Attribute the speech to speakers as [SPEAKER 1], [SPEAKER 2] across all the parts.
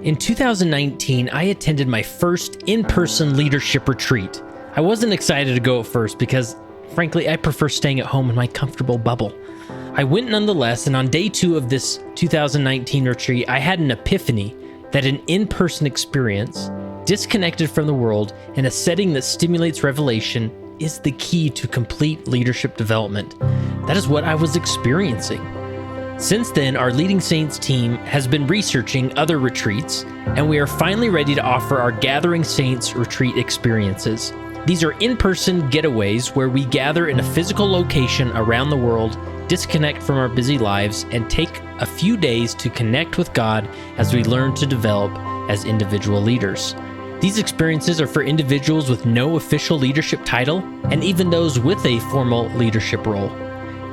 [SPEAKER 1] In 2019, I attended my first in-person leadership retreat. I wasn't excited to go at first because, frankly, I prefer staying at home in my comfortable bubble. I went nonetheless, and on day 2 of this 2019 retreat, I had an epiphany that an in-person experience, disconnected from the world, in a setting that stimulates revelation, is the key to complete leadership development. That is what I was experiencing. Since then, our Leading Saints team has been researching other retreats, and we are finally ready to offer our Gathering Saints retreat experiences. These are in-person getaways where we gather in a physical location around the world, disconnect from our busy lives, and take a few days to connect with God as we learn to develop as individual leaders. These experiences are for individuals with no official leadership title, and even those with a formal leadership role.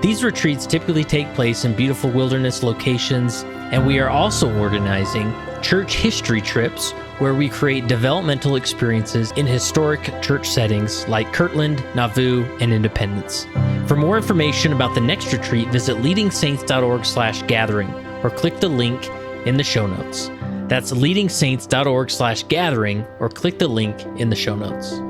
[SPEAKER 1] These retreats typically take place in beautiful wilderness locations, and we are also organizing church history trips where we create developmental experiences in historic church settings like Kirtland, Nauvoo, and Independence. For more information about the next retreat, visit leadingsaints.org/gathering or click the link in the show notes. That's leadingsaints.org/gathering or click the link in the show notes.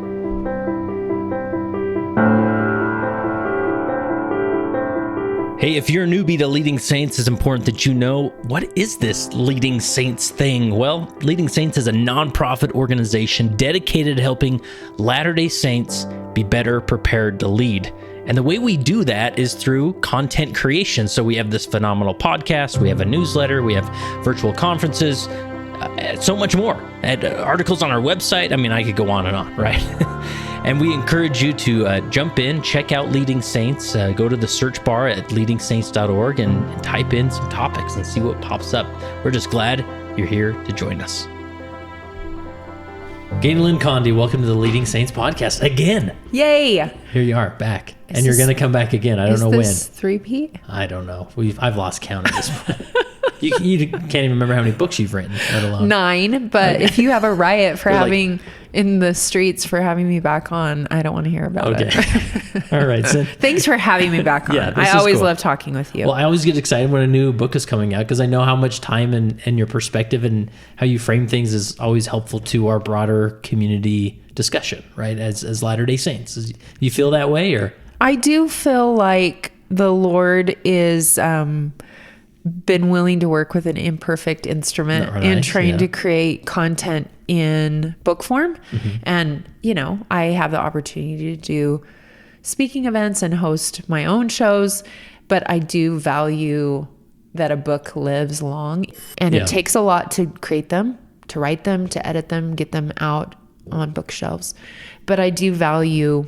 [SPEAKER 1] Hey, if you're a newbie to Leading Saints, it's important that you know, what is this Leading Saints thing? Well, Leading Saints is a nonprofit organization dedicated to helping Latter-day Saints be better prepared to lead. And the way we do that is through content creation. So we have this phenomenal podcast, we have a newsletter, we have virtual conferences, so much more. And articles on our website. I mean, I could go on, right? And we encourage you to jump in, check out Leading Saints, go to the search bar at leadingsaints.org and type in some topics and see what pops up. We're just glad you're here to join us. Ganel-Lyn, Condie, welcome to the Leading Saints podcast again.
[SPEAKER 2] Yay!
[SPEAKER 1] Here you are, back. And you're going to come back again. I don't know when.
[SPEAKER 2] Is this 3P?
[SPEAKER 1] I don't know. I've lost count at this point. You can't even remember how many books you've written, let alone
[SPEAKER 2] 9. But
[SPEAKER 1] okay.
[SPEAKER 2] If you have a riot for having in the streets for having me back on, I don't want to hear about it.
[SPEAKER 1] All right. So,
[SPEAKER 2] thanks for having me back on.
[SPEAKER 1] Yeah,
[SPEAKER 2] I always
[SPEAKER 1] cool.
[SPEAKER 2] love talking with you.
[SPEAKER 1] Well, I always get excited when a new book is coming out because I know how much time and your perspective and how you frame things is always helpful to our broader community discussion, right? As Latter-day Saints. Do you feel that way, or?
[SPEAKER 2] I do feel like the Lord is been willing to work with an imperfect instrument in trying to create content in book form. Mm-hmm. And, I have the opportunity to do speaking events and host my own shows, but I do value that a book lives long, and it takes a lot to create them, to write them, to edit them, get them out on bookshelves. But I do value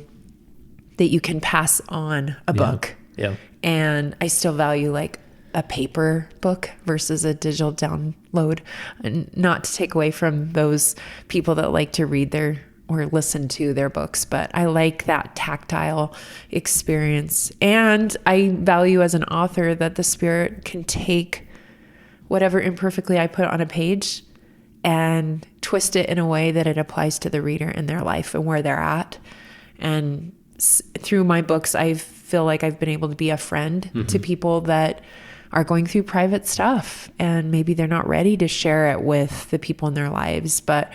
[SPEAKER 2] that you can pass on a book.
[SPEAKER 1] Yeah.
[SPEAKER 2] And I still value like a paper book versus a digital download, and not to take away from those people that like to read or listen to their books, but I like that tactile experience. And I value as an author that the Spirit can take whatever imperfectly I put on a page and twist it in a way that it applies to the reader in their life and where they're at. And through my books, I feel like I've been able to be a friend to people that are going through private stuff, and maybe they're not ready to share it with the people in their lives, but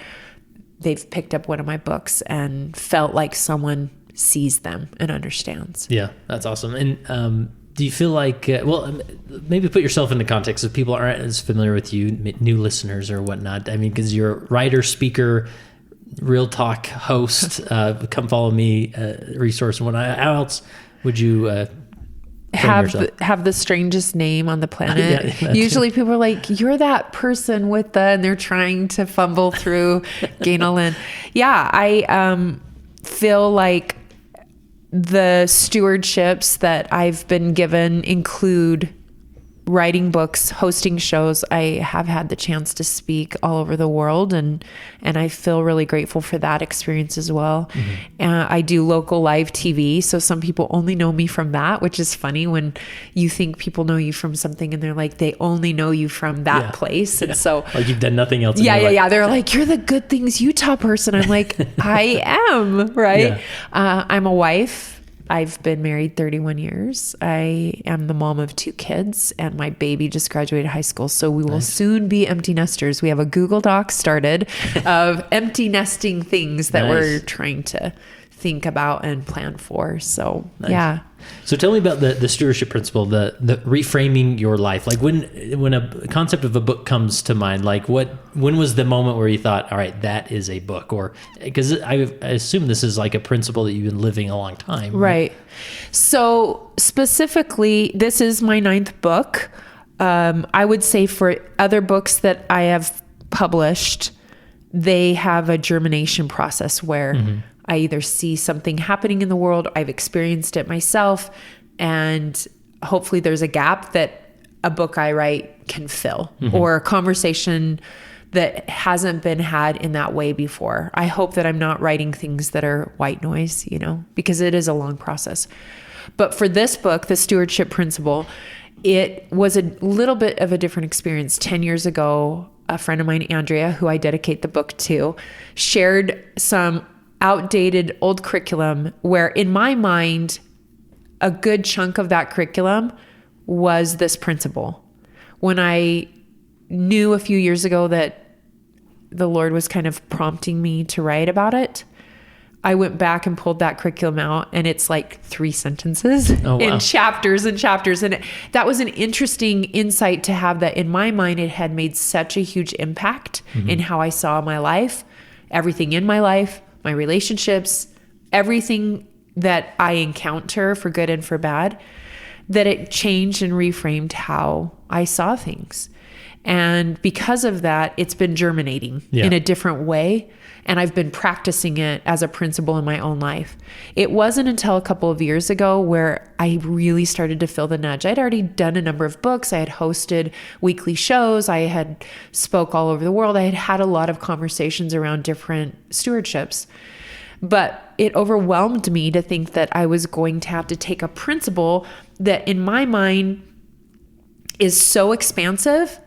[SPEAKER 2] they've picked up one of my books and felt like someone sees them and understands. Yeah,
[SPEAKER 1] that's awesome. And do you feel like, maybe put yourself into context if people aren't as familiar with you, new listeners or whatnot. I mean, because you're a writer, speaker, real talk host, come follow me resource and whatnot. How else would you
[SPEAKER 2] have the strangest name on the planet? Usually people are like, you're that person with and they're trying to fumble through Ganel-Lyn. Yeah, I feel like the stewardships that I've been given include writing books, hosting shows. I have had the chance to speak all over the world, and I feel really grateful for that experience as well. Mm-hmm. I do local live TV, so some people only know me from that, which is funny when you think people know you from something and they're like, they only know you from that place. And so
[SPEAKER 1] like you've done nothing else.
[SPEAKER 2] Yeah. They're like, you're the Good Things Utah person. I'm like, I am, right? Yeah. I'm a wife I've been married 31 years. I am the mom of 2 kids, and my baby just graduated high school. So we will soon be empty nesters. We have a Google Doc started of empty nesting things that we're trying to think about and plan for. So yeah.
[SPEAKER 1] So tell me about the stewardship principle, the reframing your life. Like when a concept of a book comes to mind, like when was the moment where you thought, all right, that is a book? Or because I assume this is like a principle that you've been living a long time.
[SPEAKER 2] Right. So specifically, this is my 9th book. I would say for other books that I have published, they have a germination process where I either see something happening in the world, I've experienced it myself, and hopefully there's a gap that a book I write can fill, or a conversation that hasn't been had in that way before. I hope that I'm not writing things that are white noise, because it is a long process. But for this book, The Stewardship Principle, it was a little bit of a different experience. 10 years ago, a friend of mine, Andrea, who I dedicate the book to, shared some outdated old curriculum where in my mind, a good chunk of that curriculum was this principle. When I knew a few years ago that the Lord was kind of prompting me to write about it, I went back and pulled that curriculum out, and it's like 3 sentences in chapters and chapters. And that was an interesting insight to have, that in my mind, it had made such a huge impact in how I saw my life, everything in my life, my relationships, everything that I encounter for good and for bad, that it changed and reframed how I saw things. And because of that, it's been germinating in a different way. And I've been practicing it as a principle in my own life. It wasn't until a couple of years ago where I really started to feel the nudge. I'd already done a number of books. I had hosted weekly shows. I had spoke all over the world. I had had a lot of conversations around different stewardships. But it overwhelmed me to think that I was going to have to take a principle that in my mind is so expansive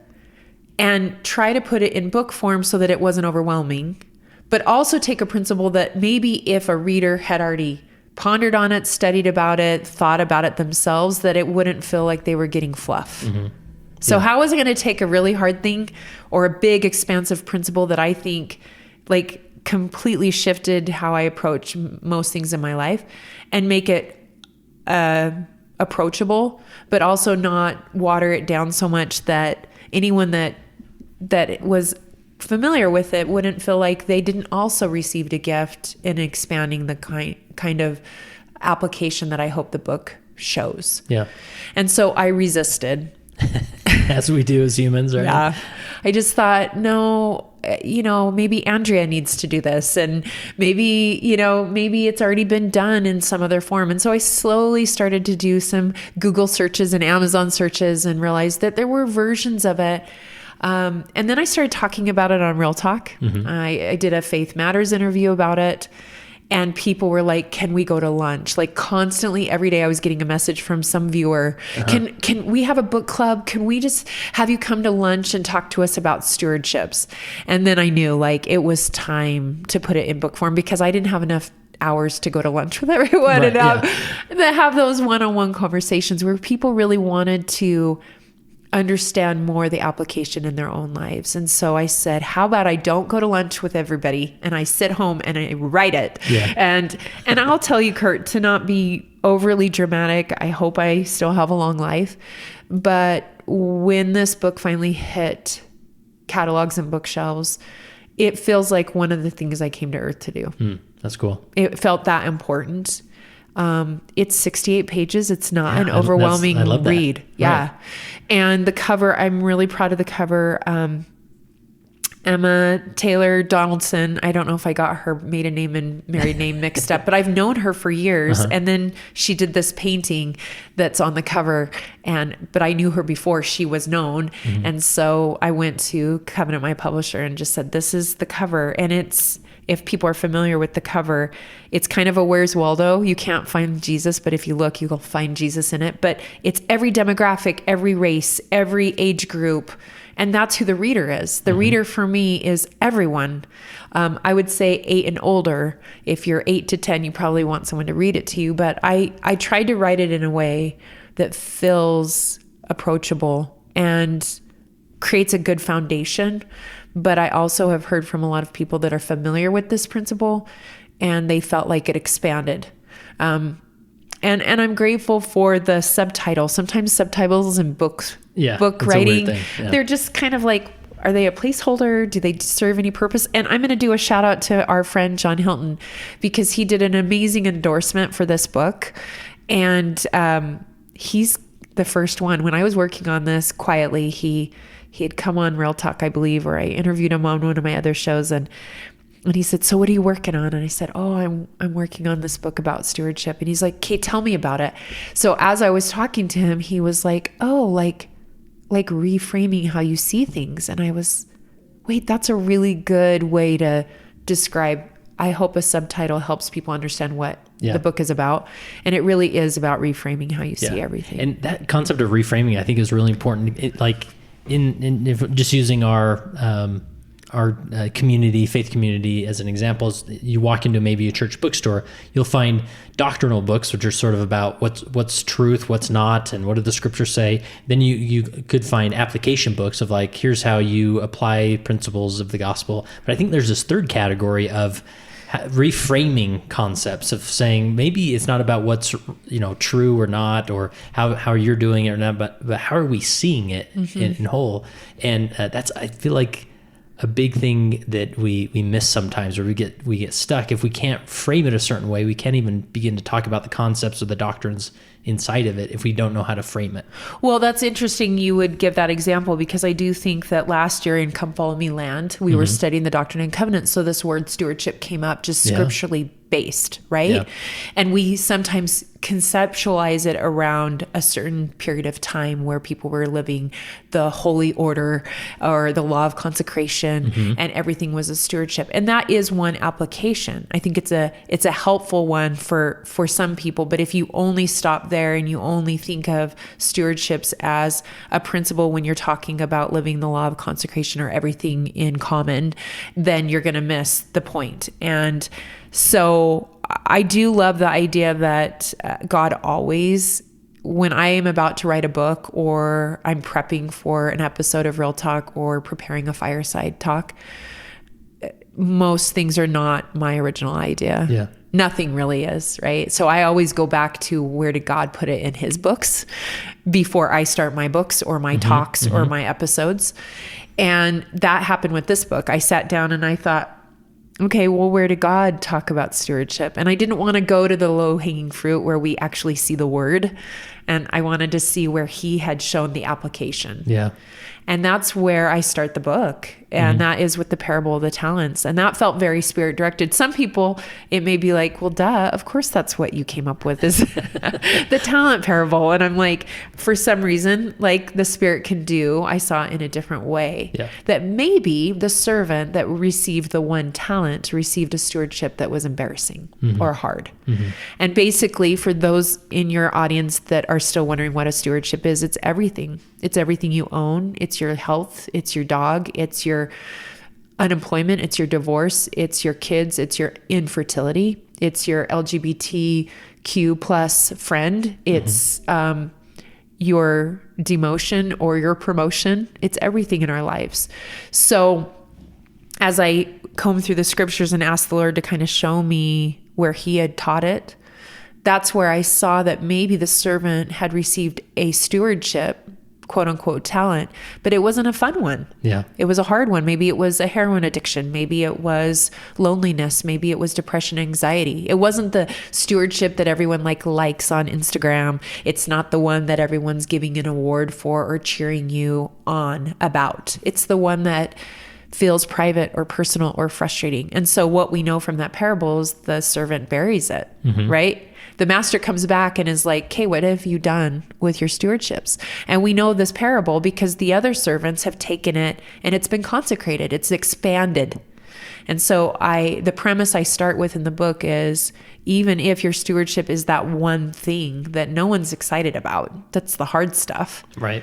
[SPEAKER 2] and try to put it in book form so that it wasn't overwhelming, but also take a principle that maybe if a reader had already pondered on it, studied about it, thought about it themselves, that it wouldn't feel like they were getting fluff. So how was I going to take a really hard thing or a big expansive principle that I think like completely shifted how I approach most things in my life and make it approachable, but also not water it down so much that anyone that was familiar with it wouldn't feel like they didn't also receive a gift in expanding the kind of application that I hope the book shows. Yeah. And so I resisted.
[SPEAKER 1] As we do as humans, right?
[SPEAKER 2] Yeah. I just thought, no, maybe Andrea needs to do this, and maybe it's already been done in some other form. And so I slowly started to do some Google searches and Amazon searches and realized that there were versions of it. And then I started talking about it on Real Talk. I did a Faith Matters interview about it. And people were like, can we go to lunch? Like constantly every day I was getting a message from some viewer. Can we have a book club? Can we just have you come to lunch and talk to us about stewardships? And then I knew like it was time to put it in book form because I didn't have enough hours to go to lunch with everyone and have those one-on-one conversations where people really wanted to understand more the application in their own lives. And so I said, how about I don't go to lunch with everybody and I sit home and I write it. And I'll tell you, Kurt, to not be overly dramatic, I hope I still have a long life. But when this book finally hit catalogs and bookshelves, it feels like one of the things I came to earth to do.
[SPEAKER 1] That's cool.
[SPEAKER 2] It felt that important. It's 68 pages. It's not an overwhelming read. Right. And the cover, I'm really proud of the cover. Emma Taylor Donaldson. I don't know if I got her maiden name and married name mixed up, but I've known her for years. And then she did this painting that's on the cover, but I knew her before she was known. And so I went to Covenant, my publisher, and just said, this is the cover. And if people are familiar with the cover, it's kind of a Where's Waldo? You can't find Jesus, but if you look, you'll find Jesus in it. But it's every demographic, every race, every age group. And that's who the reader is. The reader for me is everyone. I would say 8 and older. If you're 8 to 10, you probably want someone to read it to you. But I tried to write it in a way that feels approachable and creates a good foundation. But I also have heard from a lot of people that are familiar with this principle, and they felt like it expanded. And I'm grateful for the subtitle. Sometimes subtitles in book writing, they're just kind of like, are they a placeholder? Do they serve any purpose? And I'm going to do a shout out to our friend John Hilton, because he did an amazing endorsement for this book. And he's the first one. When I was working on this quietly, he had come on Real Talk, I believe, or I interviewed him on one of my other shows, and he said, "So what are you working on?" And I said, "Oh, I'm working on this book about stewardship." And he's like, "Kate, tell me about it." So as I was talking to him, he was like, "Oh, like reframing how you see things." And I was, wait, that's a really good way to describe. I hope a subtitle helps people understand what the book is about. And it really is about reframing how you see everything.
[SPEAKER 1] And that concept of reframing, I think, is really important. If just using our community, faith community as an example, is you walk into maybe a church bookstore, you'll find doctrinal books, which are sort of about what's truth, what's not, and what do the scriptures say. Then you could find application books of like, here's how you apply principles of the gospel. But I think there's this third category of reframing concepts, of saying maybe it's not about what's true or not, or how you're doing it or not, but how are we seeing it in whole. And that's, I feel like, a big thing that we miss sometimes, or we get stuck. If we can't frame it a certain way, we can't even begin to talk about the concepts or the doctrines inside of it if we don't know how to frame it.
[SPEAKER 2] Well, that's interesting you would give that example, because I do think that last year in Come Follow Me Land, we were studying the Doctrine and Covenants. So this word stewardship came up, just scripturally based, right? Yeah. And we sometimes conceptualize it around a certain period of time where people were living the holy order or the law of consecration, and everything was a stewardship. And that is one application. I think it's a helpful one for some people. But if you only stop there and you only think of stewardships as a principle when you're talking about living the law of consecration or everything in common, then you're going to miss the point. And so I do love the idea that God always, when I am about to write a book, or I'm prepping for an episode of Real Talk, or preparing a fireside talk, most things are not my original idea. Yeah. Nothing really is, right? So I always go back to, where did God put it in his books before I start my books or my talks or my episodes. And that happened with this book. I sat down and I thought, okay, well, where did God talk about stewardship? And I didn't want to go to the low-hanging fruit where we actually see the word. And I wanted to see where he had shown the application. Yeah. And that's where I start the book. And that is with the parable of the talents. And that felt very spirit directed. Some people, it may be like, well, duh, of course that's what you came up with, is the talent parable. And I'm like, for some reason, like the Spirit can do, I saw it in a different way. Yeah. That maybe the servant that received the one talent received a stewardship that was embarrassing or hard. And basically, for those in your audience that are still wondering what a stewardship is, it's everything. It's everything you own. It's your health. It's your dog. It's your unemployment. It's your divorce. It's your kids. It's your infertility. It's your LGBTQ plus friend. It's your demotion or your promotion. It's everything in our lives. So as I comb through the scriptures and asked the Lord to kind of show me where he had taught it, that's where I saw that maybe the servant had received a stewardship, quote unquote, talent, but it wasn't a fun one. Yeah. It was a hard one. Maybe it was a heroin addiction. Maybe it was loneliness. Maybe it was depression, anxiety. It wasn't the stewardship that everyone likes on Instagram. It's not the one that everyone's giving an award for or cheering you on about. It's the one that feels private or personal or frustrating. And so what we know from that parable is the servant buries it, right? The master comes back and is like, okay, what have you done with your stewardships? And we know this parable because the other servants have taken it and it's been consecrated. It's expanded. And so the premise I start with in the book is, even if your stewardship is that one thing that no one's excited about, that's the hard stuff. Right.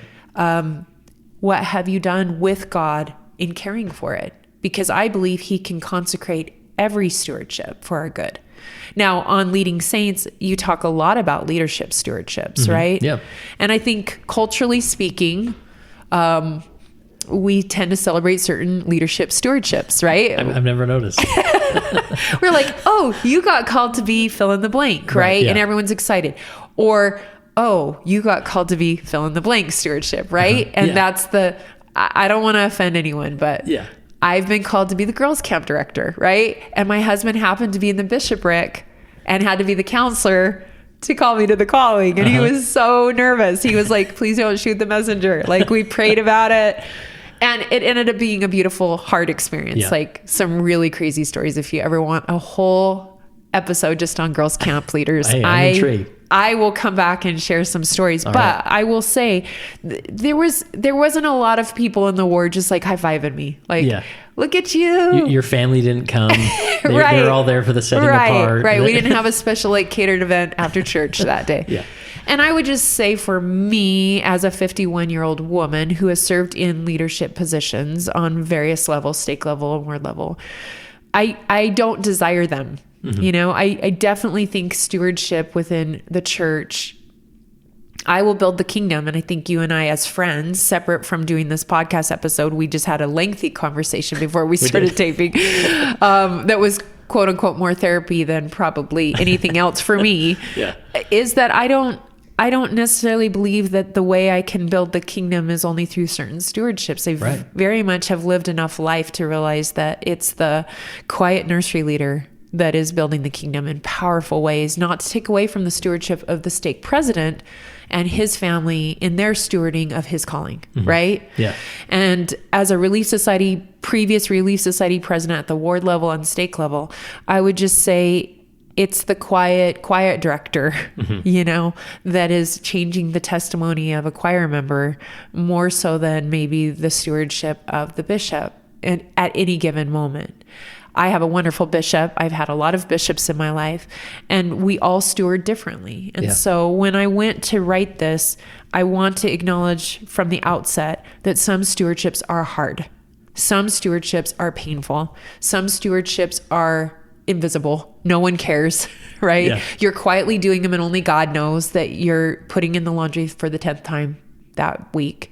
[SPEAKER 2] What have you done with God in caring for it? Because I believe he can consecrate every stewardship for our good. Now, on Leading Saints, you talk a lot about leadership stewardships, right?
[SPEAKER 1] Yeah.
[SPEAKER 2] And I think culturally speaking, we tend to celebrate certain leadership stewardships, right?
[SPEAKER 1] I've never noticed.
[SPEAKER 2] We're like, oh, you got called to be fill in the blank, right?
[SPEAKER 1] Yeah.
[SPEAKER 2] And everyone's excited. Or, oh, you got called to be fill in the blank stewardship, right? And that's I don't want to offend anyone, but
[SPEAKER 1] Yeah.
[SPEAKER 2] I've been called to be the girls' camp director, right? And my husband happened to be in the bishopric and had to be the counselor to call me to the calling. And he was so nervous. He was like, please don't shoot the messenger. Like, we prayed about it. And it ended up being a beautiful, hard experience.
[SPEAKER 1] Yeah.
[SPEAKER 2] Like some really crazy stories. If you ever want a whole episode just on girls' camp leaders,
[SPEAKER 1] I'm intrigued.
[SPEAKER 2] I will come back and share some stories. But I will say there wasn't a lot of people in the ward just like high-fiving me. Like, look at you.
[SPEAKER 1] Your family didn't come. They
[SPEAKER 2] Right.
[SPEAKER 1] were all there for the setting apart.
[SPEAKER 2] Right. We didn't have a special like catered event after church that day.
[SPEAKER 1] Yeah.
[SPEAKER 2] And I would just say for me as a 51-year-old woman who has served in leadership positions on various levels, stake level and ward level, I don't desire them. You know, I definitely think stewardship within the church, I will build the kingdom. And I think you and I as friends, separate from doing this podcast episode, we just had a lengthy conversation before we started taping that was quote unquote more therapy than probably anything else for me, is that I don't necessarily believe that the way I can build the kingdom is only through certain stewardships. I very much have lived enough life to realize that it's the quiet nursery leader that is building the kingdom in powerful ways, not to take away from the stewardship of the stake president and his family in their stewarding of his calling, right?
[SPEAKER 1] Yeah.
[SPEAKER 2] And as a previous Relief Society president at the ward level and stake level, I would just say it's the quiet director, you know, that is changing the testimony of a choir member more so than maybe the stewardship of the bishop at any given moment. I have a wonderful bishop. I've had a lot of bishops in my life, and we all steward differently. And so when I went to write this, I want to acknowledge from the outset that some stewardships are hard. Some stewardships are painful. Some stewardships are invisible. No one cares, right?
[SPEAKER 1] Yeah.
[SPEAKER 2] You're quietly doing them and only God knows that you're putting in the laundry for the 10th time that week.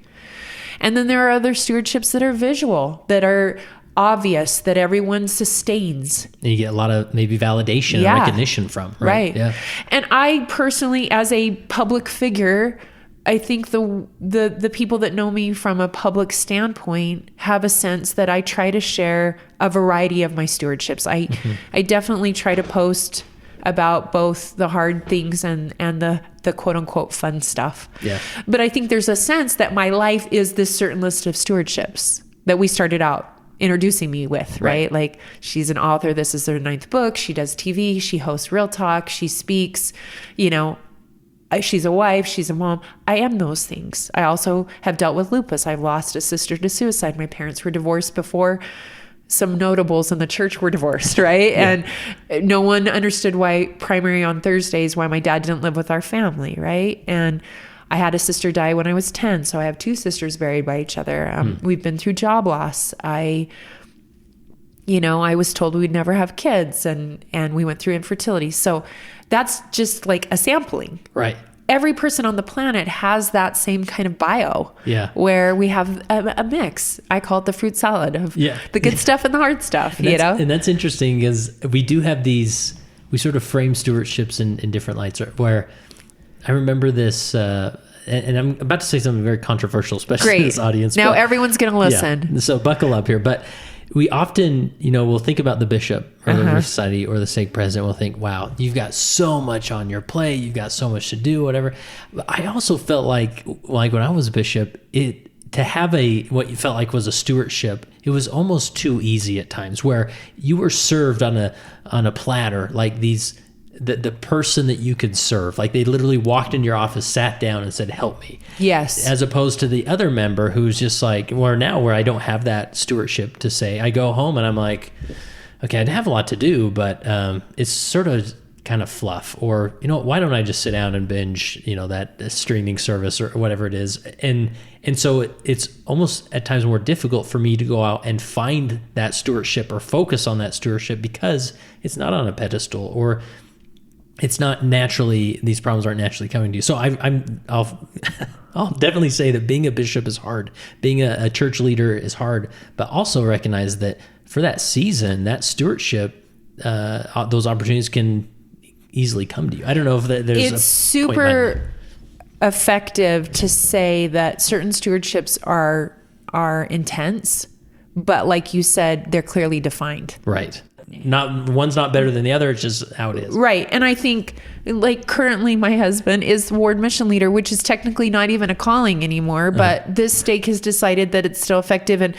[SPEAKER 2] And then there are other stewardships that are visual, that are obvious, that everyone sustains.
[SPEAKER 1] And you get a lot of maybe validation and recognition from. Right. Yeah.
[SPEAKER 2] And I personally, as a public figure, I think the people that know me from a public standpoint have a sense that I try to share a variety of my stewardships. I definitely try to post about both the hard things and the quote unquote fun stuff.
[SPEAKER 1] Yeah.
[SPEAKER 2] But I think there's a sense that my life is this certain list of stewardships that we started out introducing me with, right? Like, she's an author. This is her 9th book. She does TV. She hosts Real Talk. She speaks, you know, she's a wife. She's a mom. I am those things. I also have dealt with lupus. I've lost a sister to suicide. My parents were divorced before some notables in the church were divorced, right? And no one understood why primary on Thursdays, why my dad didn't live with our family, right? And I had a sister die when I was 10. So I have 2 sisters buried by each other. We've been through job loss. I was told we'd never have kids, and we went through infertility. So that's just like a sampling.
[SPEAKER 1] Right.
[SPEAKER 2] Every person on the planet has that same kind of bio. Yeah. Where we have a mix. I call it the fruit salad of the good stuff and the hard stuff, you know? And
[SPEAKER 1] that's interesting because we do have these, we sort of frame stewardships in different lights, where I remember this, and I'm about to say something very controversial, especially in this audience.
[SPEAKER 2] Now everyone's going to listen.
[SPEAKER 1] Yeah, so buckle up here. But we often, we'll think about the bishop or the Relief Society or the stake president. We'll think, wow, you've got so much on your plate. You've got so much to do, whatever. But I also felt like when I was a bishop, to have what you felt like was a stewardship, it was almost too easy at times, where you were served on a platter, like the person that you could serve. Like, they literally walked in your office, sat down and said, help me. Yes. As opposed to the other member who's just like, where I don't have that stewardship to say. I go home and I'm like, okay, I have a lot to do, but it's sort of kind of fluff, or, why don't I just sit down and binge, that streaming service or whatever it is. And so it's almost at times more difficult for me to go out and find that stewardship or focus on that stewardship because it's not on a pedestal, or it's not naturally, these problems aren't naturally coming to you. So I'll definitely say that being a bishop is hard. Being a church leader is hard, but also recognize that for that season, that stewardship, those opportunities can easily come to you. I don't know if there's
[SPEAKER 2] it's super effective to say that certain stewardships are intense, but like you said, they're clearly defined.
[SPEAKER 1] Right. One's not better than the other. It's just how it is.
[SPEAKER 2] Right. And I think like currently my husband is ward mission leader, which is technically not even a calling anymore, but this stake has decided that it's still effective. And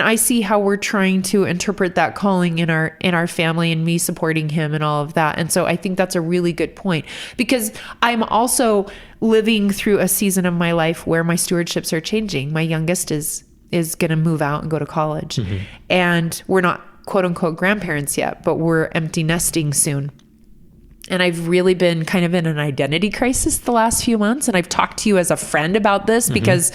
[SPEAKER 2] I see how we're trying to interpret that calling in our family, and me supporting him and all of that. And so I think that's a really good point, because I'm also living through a season of my life where my stewardships are changing. My youngest is going to move out and go to college, and we're not quote unquote grandparents yet, but we're empty nesting soon. And I've really been kind of in an identity crisis the last few months. And I've talked to you as a friend about this because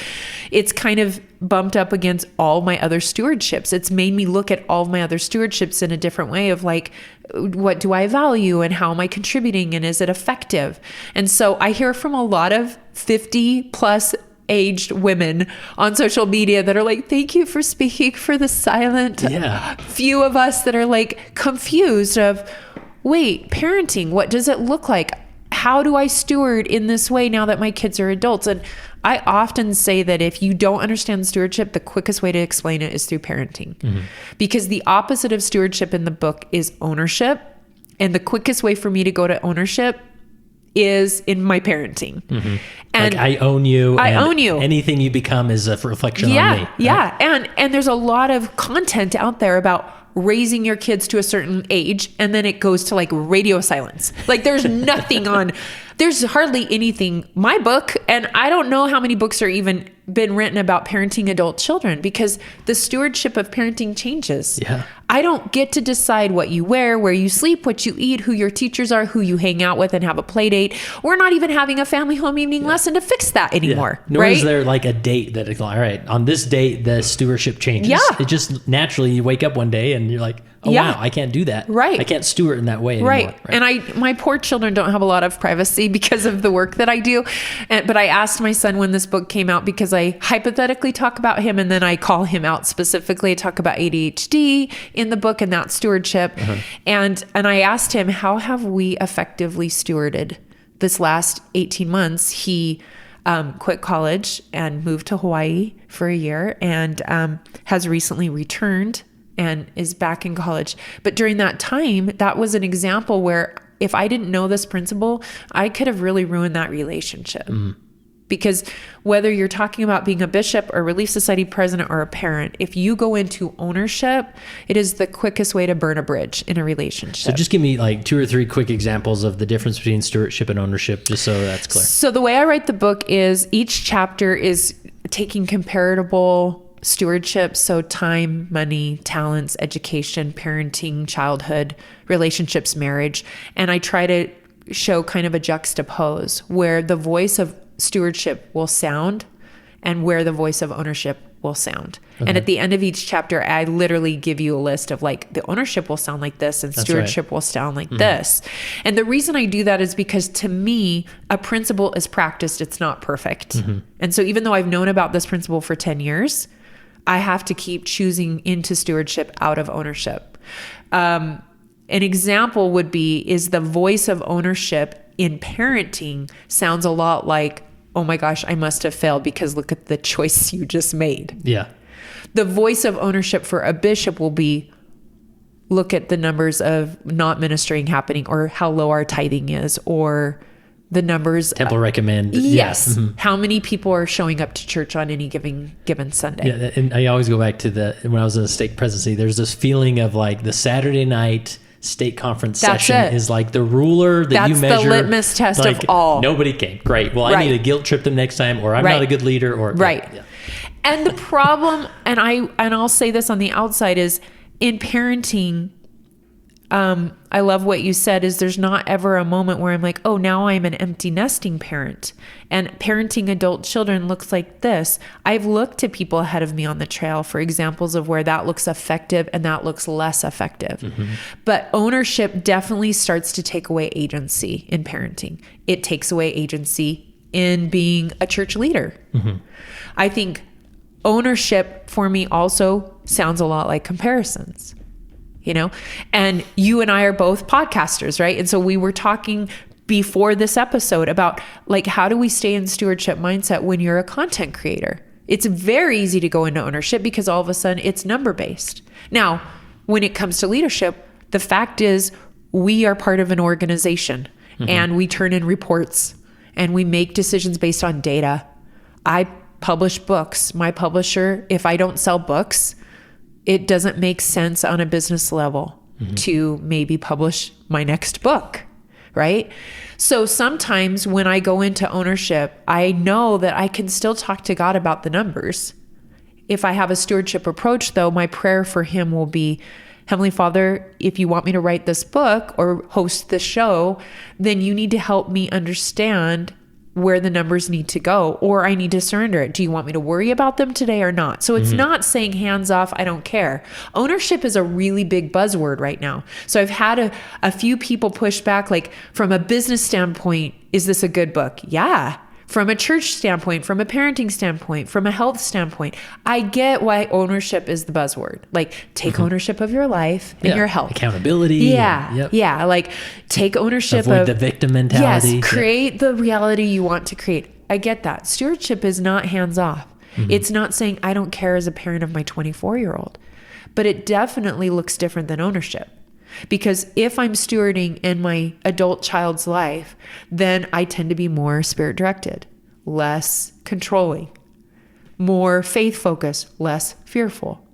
[SPEAKER 2] it's kind of bumped up against all my other stewardships. It's made me look at all of my other stewardships in a different way of like, what do I value and how am I contributing and is it effective? And so I hear from a lot of 50 plus aged women on social media that are like, thank you for speaking for the silent few of us that are like confused of, wait, parenting, what does it look like? How do I steward in this way now that my kids are adults? And I often say that if you don't understand stewardship, the quickest way to explain it is through parenting, because the opposite of stewardship in the book is ownership. And the quickest way for me to go to ownership is in my parenting. And
[SPEAKER 1] like, I own you.
[SPEAKER 2] I own you.
[SPEAKER 1] Anything you become is a reflection on me. Right?
[SPEAKER 2] Yeah. And there's a lot of content out there about raising your kids to a certain age, and then it goes to like radio silence. Like there's nothing on, there's hardly anything. My book, and I don't know how many books are even been written about parenting adult children, because the stewardship of parenting changes.
[SPEAKER 1] Yeah.
[SPEAKER 2] I don't get to decide what you wear, where you sleep, what you eat, who your teachers are, who you hang out with and have a play date. We're not even having a family home evening lesson to fix that anymore.
[SPEAKER 1] Nor
[SPEAKER 2] right?
[SPEAKER 1] is there like a date that it's all right, on this date, the stewardship changes.
[SPEAKER 2] Yeah.
[SPEAKER 1] It just naturally, you wake up one day and you're like, oh wow, I can't do that.
[SPEAKER 2] Right.
[SPEAKER 1] I can't steward in that way anymore.
[SPEAKER 2] Right. And my poor children don't have a lot of privacy because of the work that I do. But I asked my son when this book came out, because I hypothetically talk about him and then I call him out specifically. I talk about ADHD in the book and that stewardship. And I asked him, how have we effectively stewarded this last 18 months? He quit college and moved to Hawaii for a year, and has recently returned and is back in college. But during that time, that was an example where if I didn't know this principle, I could have really ruined that relationship. Because whether you're talking about being a bishop or Relief Society president or a parent, if you go into ownership, it is the quickest way to burn a bridge in a relationship.
[SPEAKER 1] So just give me like 2 or 3 quick examples of the difference between stewardship and ownership, just so that's clear.
[SPEAKER 2] So the way I write the book is each chapter is taking comparable stewardship, so time, money, talents, education, parenting, childhood, relationships, marriage, and I try to show kind of a juxtapose where the voice of stewardship will sound and where the voice of ownership will sound. And at the end of each chapter, I literally give you a list of like, the ownership will sound like this and stewardship will sound like this. And the reason I do that is because to me, a principle is practiced. It's not perfect. And so even though I've known about this principle for 10 years, I have to keep choosing into stewardship out of ownership. An example would be, is the voice of ownership in parenting sounds a lot like, oh my gosh, I must have failed because look at the choice you just made.
[SPEAKER 1] Yeah.
[SPEAKER 2] The voice of ownership for a bishop will be, look at the numbers of not ministering happening, or how low our tithing is, or the numbers.
[SPEAKER 1] Temple recommend.
[SPEAKER 2] Yes. How many people are showing up to church on any given Sunday?
[SPEAKER 1] Yeah. And I always go back to when I was in the stake presidency, there's this feeling of like the Saturday night state conference session is like the ruler that you measure.
[SPEAKER 2] That's the litmus test
[SPEAKER 1] like,
[SPEAKER 2] of all.
[SPEAKER 1] Nobody came. Great. Well, I need to guilt trip them next time, or I'm not a good leader, or
[SPEAKER 2] Yeah. And the problem, and I'll say this on the outside, is in parenting, I love what you said is there's not ever a moment where I'm like, oh, now I'm an empty nesting parent and parenting adult children looks like this. I've looked to people ahead of me on the trail for examples of where that looks effective and that looks less effective. But ownership definitely starts to take away agency in parenting. It takes away agency in being a church leader. I think ownership for me also sounds a lot like comparisons. And you and I are both podcasters, right? And so we were talking before this episode about like, how do we stay in stewardship mindset when you're a content creator? It's very easy to go into ownership because all of a sudden it's number based. Now, when it comes to leadership, the fact is we are part of an organization and we turn in reports and we make decisions based on data. I publish books. My publisher, if I don't sell books, it doesn't make sense on a business level to maybe publish my next book, right? So sometimes when I go into ownership, I know that I can still talk to God about the numbers. If I have a stewardship approach, though, my prayer for him will be, Heavenly Father, if you want me to write this book or host this show, then you need to help me understand where the numbers need to go, or I need to surrender it. Do you want me to worry about them today or not? So it's not saying hands off, I don't care. Ownership is a really big buzzword right now. So I've had a few people push back, like from a business standpoint, is this a good book? Yeah. From a church standpoint, from a parenting standpoint, from a health standpoint, I get why ownership is the buzzword. Like take ownership of your life and your health.
[SPEAKER 1] Accountability.
[SPEAKER 2] Yeah. Yeah. Like take ownership
[SPEAKER 1] Avoid the victim mentality.
[SPEAKER 2] Yes. Create the reality you want to create. I get that. Stewardship is not hands off. It's not saying I don't care as a parent of my 24-year-old, but it definitely looks different than ownership. Because if I'm stewarding in my adult child's life, then I tend to be more spirit directed, less controlling, more faith focused, less fearful,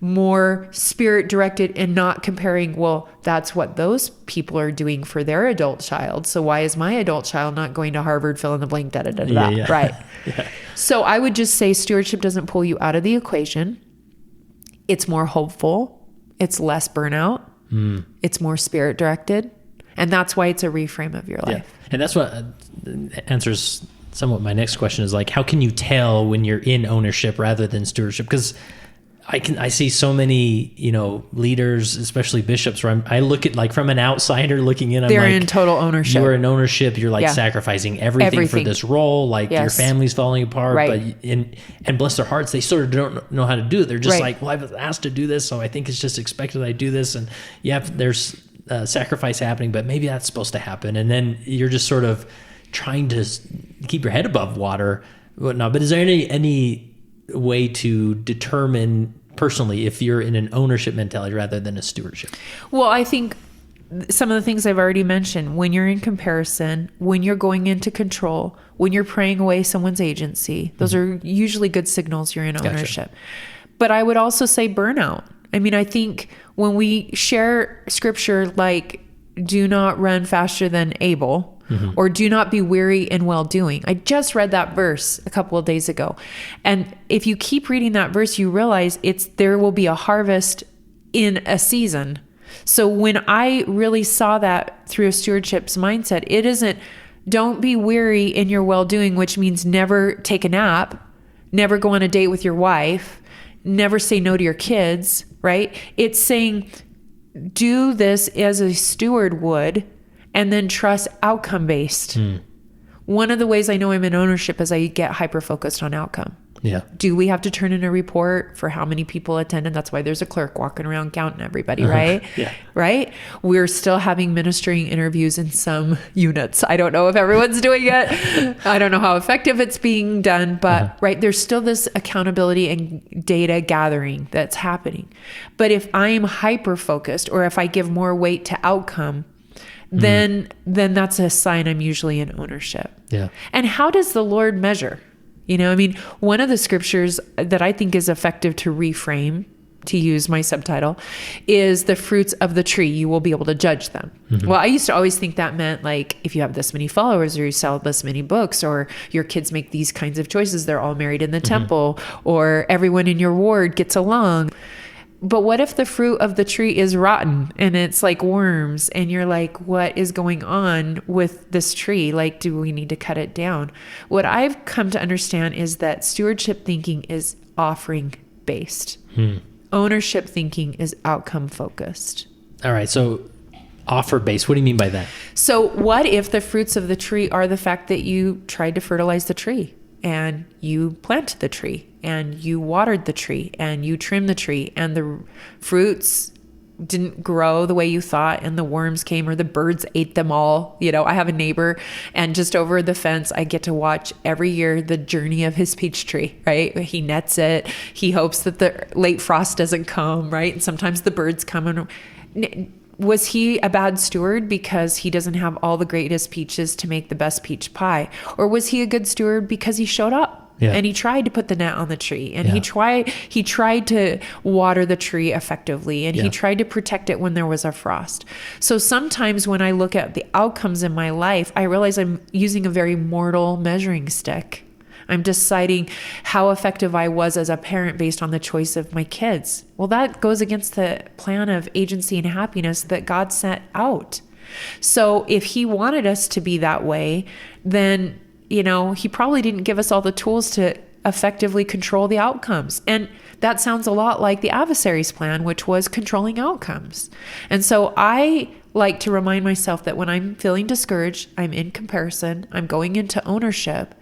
[SPEAKER 2] more spirit directed and not comparing, well, that's what those people are doing for their adult child. So why is my adult child not going to Harvard, fill in the blank, right? So I would just say stewardship doesn't pull you out of the equation. It's more hopeful. It's less burnout. It's more spirit directed. And that's why it's a reframe of your life.
[SPEAKER 1] And that's what answers somewhat my next question is like, how can you tell when you're in ownership rather than stewardship? Because I see so many, leaders, especially bishops, where I look at like from an outsider looking in,
[SPEAKER 2] they're in total ownership.
[SPEAKER 1] You're in ownership. You're like sacrificing everything for this role. Like your family's falling apart, but and bless their hearts, they sort of don't know how to do it. They're just like, well, I was asked to do this, so I think it's just expected I do this. And there's sacrifice happening, but maybe that's supposed to happen. And then you're just sort of trying to keep your head above water, whatnot. But is there any way to determine personally if you're in an ownership mentality rather than a stewardship?
[SPEAKER 2] Well, I think some of the things I've already mentioned, when you're in comparison, when you're going into control, when you're praying away someone's agency, those are usually good signals you're in ownership. But I would also say burnout. I mean, I think when we share scripture like do not run faster than able, or do not be weary in well-doing. I just read that verse a couple of days ago. And if you keep reading that verse, you realize there will be a harvest in a season. So when I really saw that through a stewardship's mindset, it isn't don't be weary in your well-doing, which means never take a nap, never go on a date with your wife, never say no to your kids, right? It's saying do this as a steward would, and then trust outcome-based. One of the ways I know I'm in ownership is I get hyper-focused on outcome.
[SPEAKER 1] Yeah.
[SPEAKER 2] Do we have to turn in a report for how many people attended? That's why there's a clerk walking around counting everybody, right? Right? We're still having ministering interviews in some units. I don't know if everyone's doing it. I don't know how effective it's being done, but right, there's still this accountability and data gathering that's happening. But if I'm hyper-focused or if I give more weight to outcome, then that's a sign I'm usually in ownership.
[SPEAKER 1] Yeah.
[SPEAKER 2] And how does the Lord measure? I mean, one of the scriptures that I think is effective to reframe, to use my subtitle, is the fruits of the tree. You will be able to judge them. Well, I used to always think that meant like, if you have this many followers or you sell this many books or your kids make these kinds of choices, they're all married in the temple or everyone in your ward gets along. but what if the fruit of the tree is rotten and it's like worms and you're like, what is going on with this tree? Like, do we need to cut it down? What I've come to understand is that stewardship thinking is offering based. Ownership thinking is outcome focused.
[SPEAKER 1] All right. So offer based, what do you mean by that?
[SPEAKER 2] So what if the fruits of the tree are the fact that you tried to fertilize the tree and you planted the tree and you watered the tree and you trimmed the tree and the fruits didn't grow the way you thought and the worms came or the birds ate them all? You know, I have a neighbor and just over the fence, I get to watch every year the journey of his peach tree, right? He nets it. He hopes that the late frost doesn't come, right? And sometimes the birds come. And was he a bad steward because he doesn't have all the greatest peaches to make the best peach pie? Or was he a good steward because he showed up? Yeah. And he tried to put the net on the tree and he tried to water the tree effectively and he tried to protect it when there was a frost. So sometimes when I look at the outcomes in my life, I realize I'm using a very mortal measuring stick. I'm deciding how effective I was as a parent based on the choice of my kids. Well, that goes against the plan of agency and happiness that God set out. So if he wanted us to be that way, then you know, he probably didn't give us all the tools to effectively control the outcomes. And that sounds a lot like the adversary's plan, which was controlling outcomes. And so I like to remind myself that when I'm feeling discouraged, I'm in comparison, I'm going into ownership,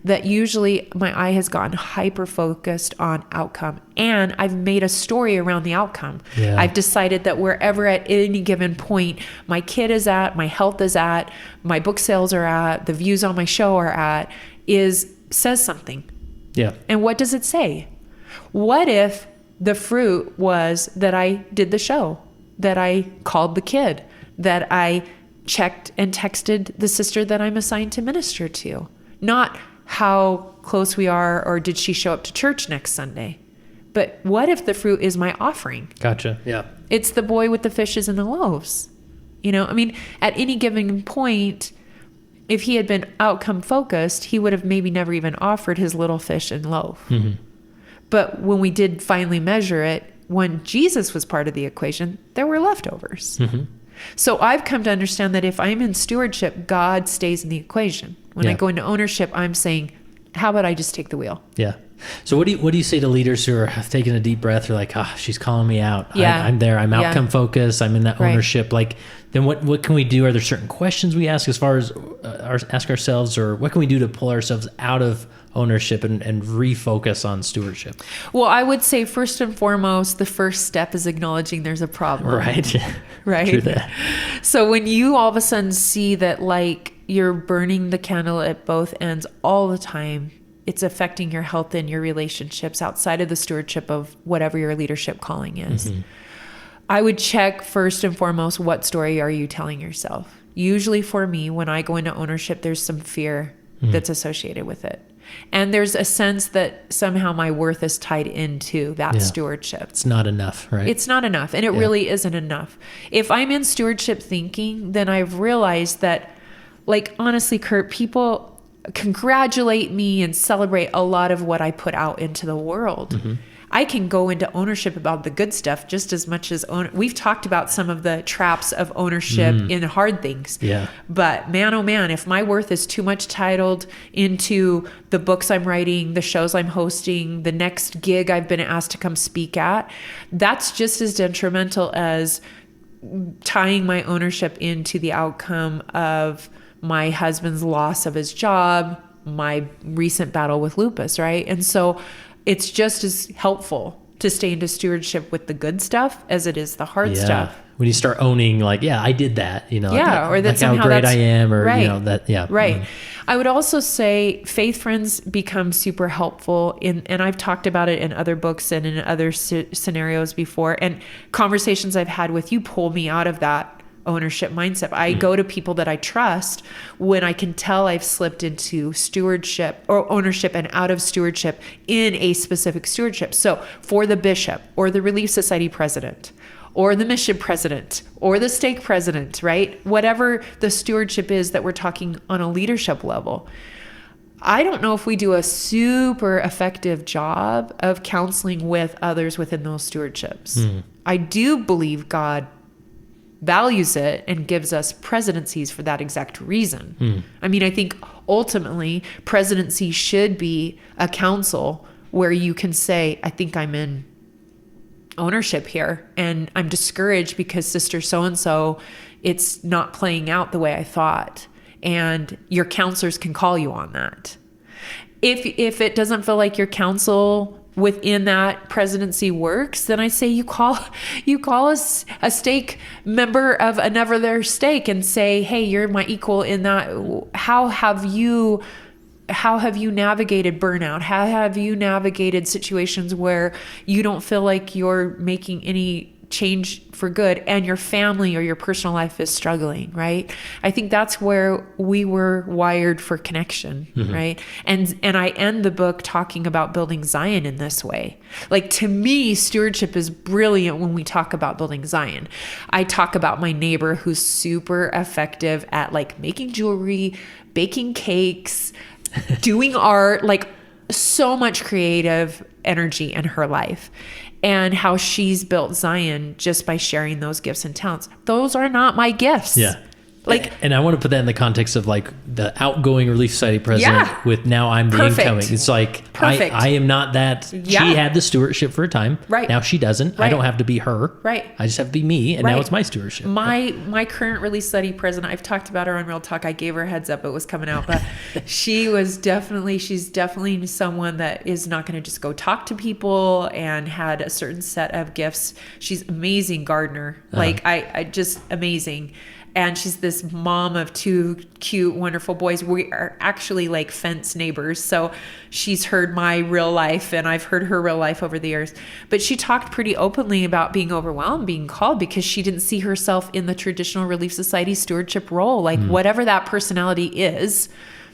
[SPEAKER 2] that usually my eye has gotten hyper focused on outcome and I've made a story around the outcome. Yeah. I've decided that wherever at any given point my kid is at, my health is at, my book sales are at, the views on my show are at, says something. Yeah. And what does it say? What if the fruit was that I did the show, that I called the kid, that I checked and texted the sister that I'm assigned to minister to? Not how close we are or did she show up to church next Sunday? But what if the fruit is my offering?
[SPEAKER 1] Gotcha. Yeah.
[SPEAKER 2] It's the boy with the fishes and the loaves. You know, I mean, at any given point, if he had been outcome focused, he would have maybe never even offered his little fish and loaf. Mm-hmm. But when we did finally measure it, when Jesus was part of the equation, there were leftovers. Mm-hmm. So I've come to understand that if I'm in stewardship, God stays in the equation. When I go into ownership, I'm saying, how about I just take the wheel?
[SPEAKER 1] Yeah. So what do you say to leaders who are taking a deep breath? They're like, she's calling me out. Yeah. I'm there. I'm outcome focused. I'm in that ownership. Like, then what can we do? Are there certain questions we ask as far as ask ourselves, or what can we do to pull ourselves out of ownership and refocus on stewardship?
[SPEAKER 2] Well, I would say first and foremost, the first step is acknowledging there's a problem.
[SPEAKER 1] Right.
[SPEAKER 2] Right.
[SPEAKER 1] True that.
[SPEAKER 2] So when you all of a sudden see that like you're burning the candle at both ends all the time, it's affecting your health and your relationships outside of the stewardship of whatever your leadership calling is. Mm-hmm. I would check first and foremost, what story are you telling yourself? Usually for me, when I go into ownership, there's some fear that's associated with it. And there's a sense that somehow my worth is tied into that stewardship.
[SPEAKER 1] It's not enough, right?
[SPEAKER 2] It's not enough. And it really isn't enough. If I'm in stewardship thinking, then I've realized that, like, honestly, Kurt, people congratulate me and celebrate a lot of what I put out into the world. Mm-hmm. I can go into ownership about the good stuff just as much as we've talked about some of the traps of ownership in hard things. Yeah. But man, oh man, if my worth is too much titled into the books I'm writing, the shows I'm hosting, the next gig I've been asked to come speak at, that's just as detrimental as tying my ownership into the outcome of my husband's loss of his job, my recent battle with lupus, right? And so it's just as helpful to stay into stewardship with the good stuff as it is the hard stuff.
[SPEAKER 1] When you start owning, like, I did that, or that
[SPEAKER 2] like
[SPEAKER 1] somehow how great I am, or, that,
[SPEAKER 2] Right. Mm-hmm. I would also say faith friends become super helpful and I've talked about it in other books and in other scenarios before, and conversations I've had with you pull me out of that ownership mindset. I go to people that I trust when I can tell I've slipped into stewardship or ownership and out of stewardship in a specific stewardship. So for the bishop or the Relief Society president or the mission president or the stake president, right? Whatever the stewardship is that we're talking on a leadership level, I don't know if we do a super effective job of counseling with others within those stewardships. I do believe God values it and gives us presidencies for that exact reason. I mean, I think ultimately presidency should be a council where you can say, I think I'm in ownership here and I'm discouraged because sister so-and-so, it's not playing out the way I thought. And your counselors can call you on that. If it doesn't feel like your counsel within that presidency works, then I say you call a stake member of another stake and say, hey, you're my equal in that. How have you navigated burnout? How have you navigated situations where you don't feel like you're making any change for good and your family or your personal life is struggling, right? I think that's where we were wired for connection, right? And I end the book talking about building Zion in this way. Like, to me, stewardship is brilliant when we talk about building Zion. I talk about my neighbor who's super effective at like making jewelry, baking cakes, doing art, like so much creative energy in her life, and how she's built Zion just by sharing those gifts and talents. Those are not my gifts.
[SPEAKER 1] Yeah.
[SPEAKER 2] Like,
[SPEAKER 1] and I want to put that in the context of like the outgoing Relief Society president with now I'm the incoming. It's like, I am not that. She had the stewardship for a time.
[SPEAKER 2] Right.
[SPEAKER 1] Now she doesn't.
[SPEAKER 2] Right.
[SPEAKER 1] I don't have to be her.
[SPEAKER 2] Right.
[SPEAKER 1] I just have to be me. And now it's my stewardship.
[SPEAKER 2] My current Relief Society president, I've talked about her on Real Talk. I gave her a heads up it was coming out, but she's definitely someone that is not going to just go talk to people and had a certain set of gifts. She's amazing gardener. Like I just amazing. And she's this mom of two cute, wonderful boys. We are actually like fence neighbors. So she's heard my real life and I've heard her real life over the years. But she talked pretty openly about being overwhelmed, being called, because she didn't see herself in the traditional Relief Society stewardship role. Like whatever that personality is,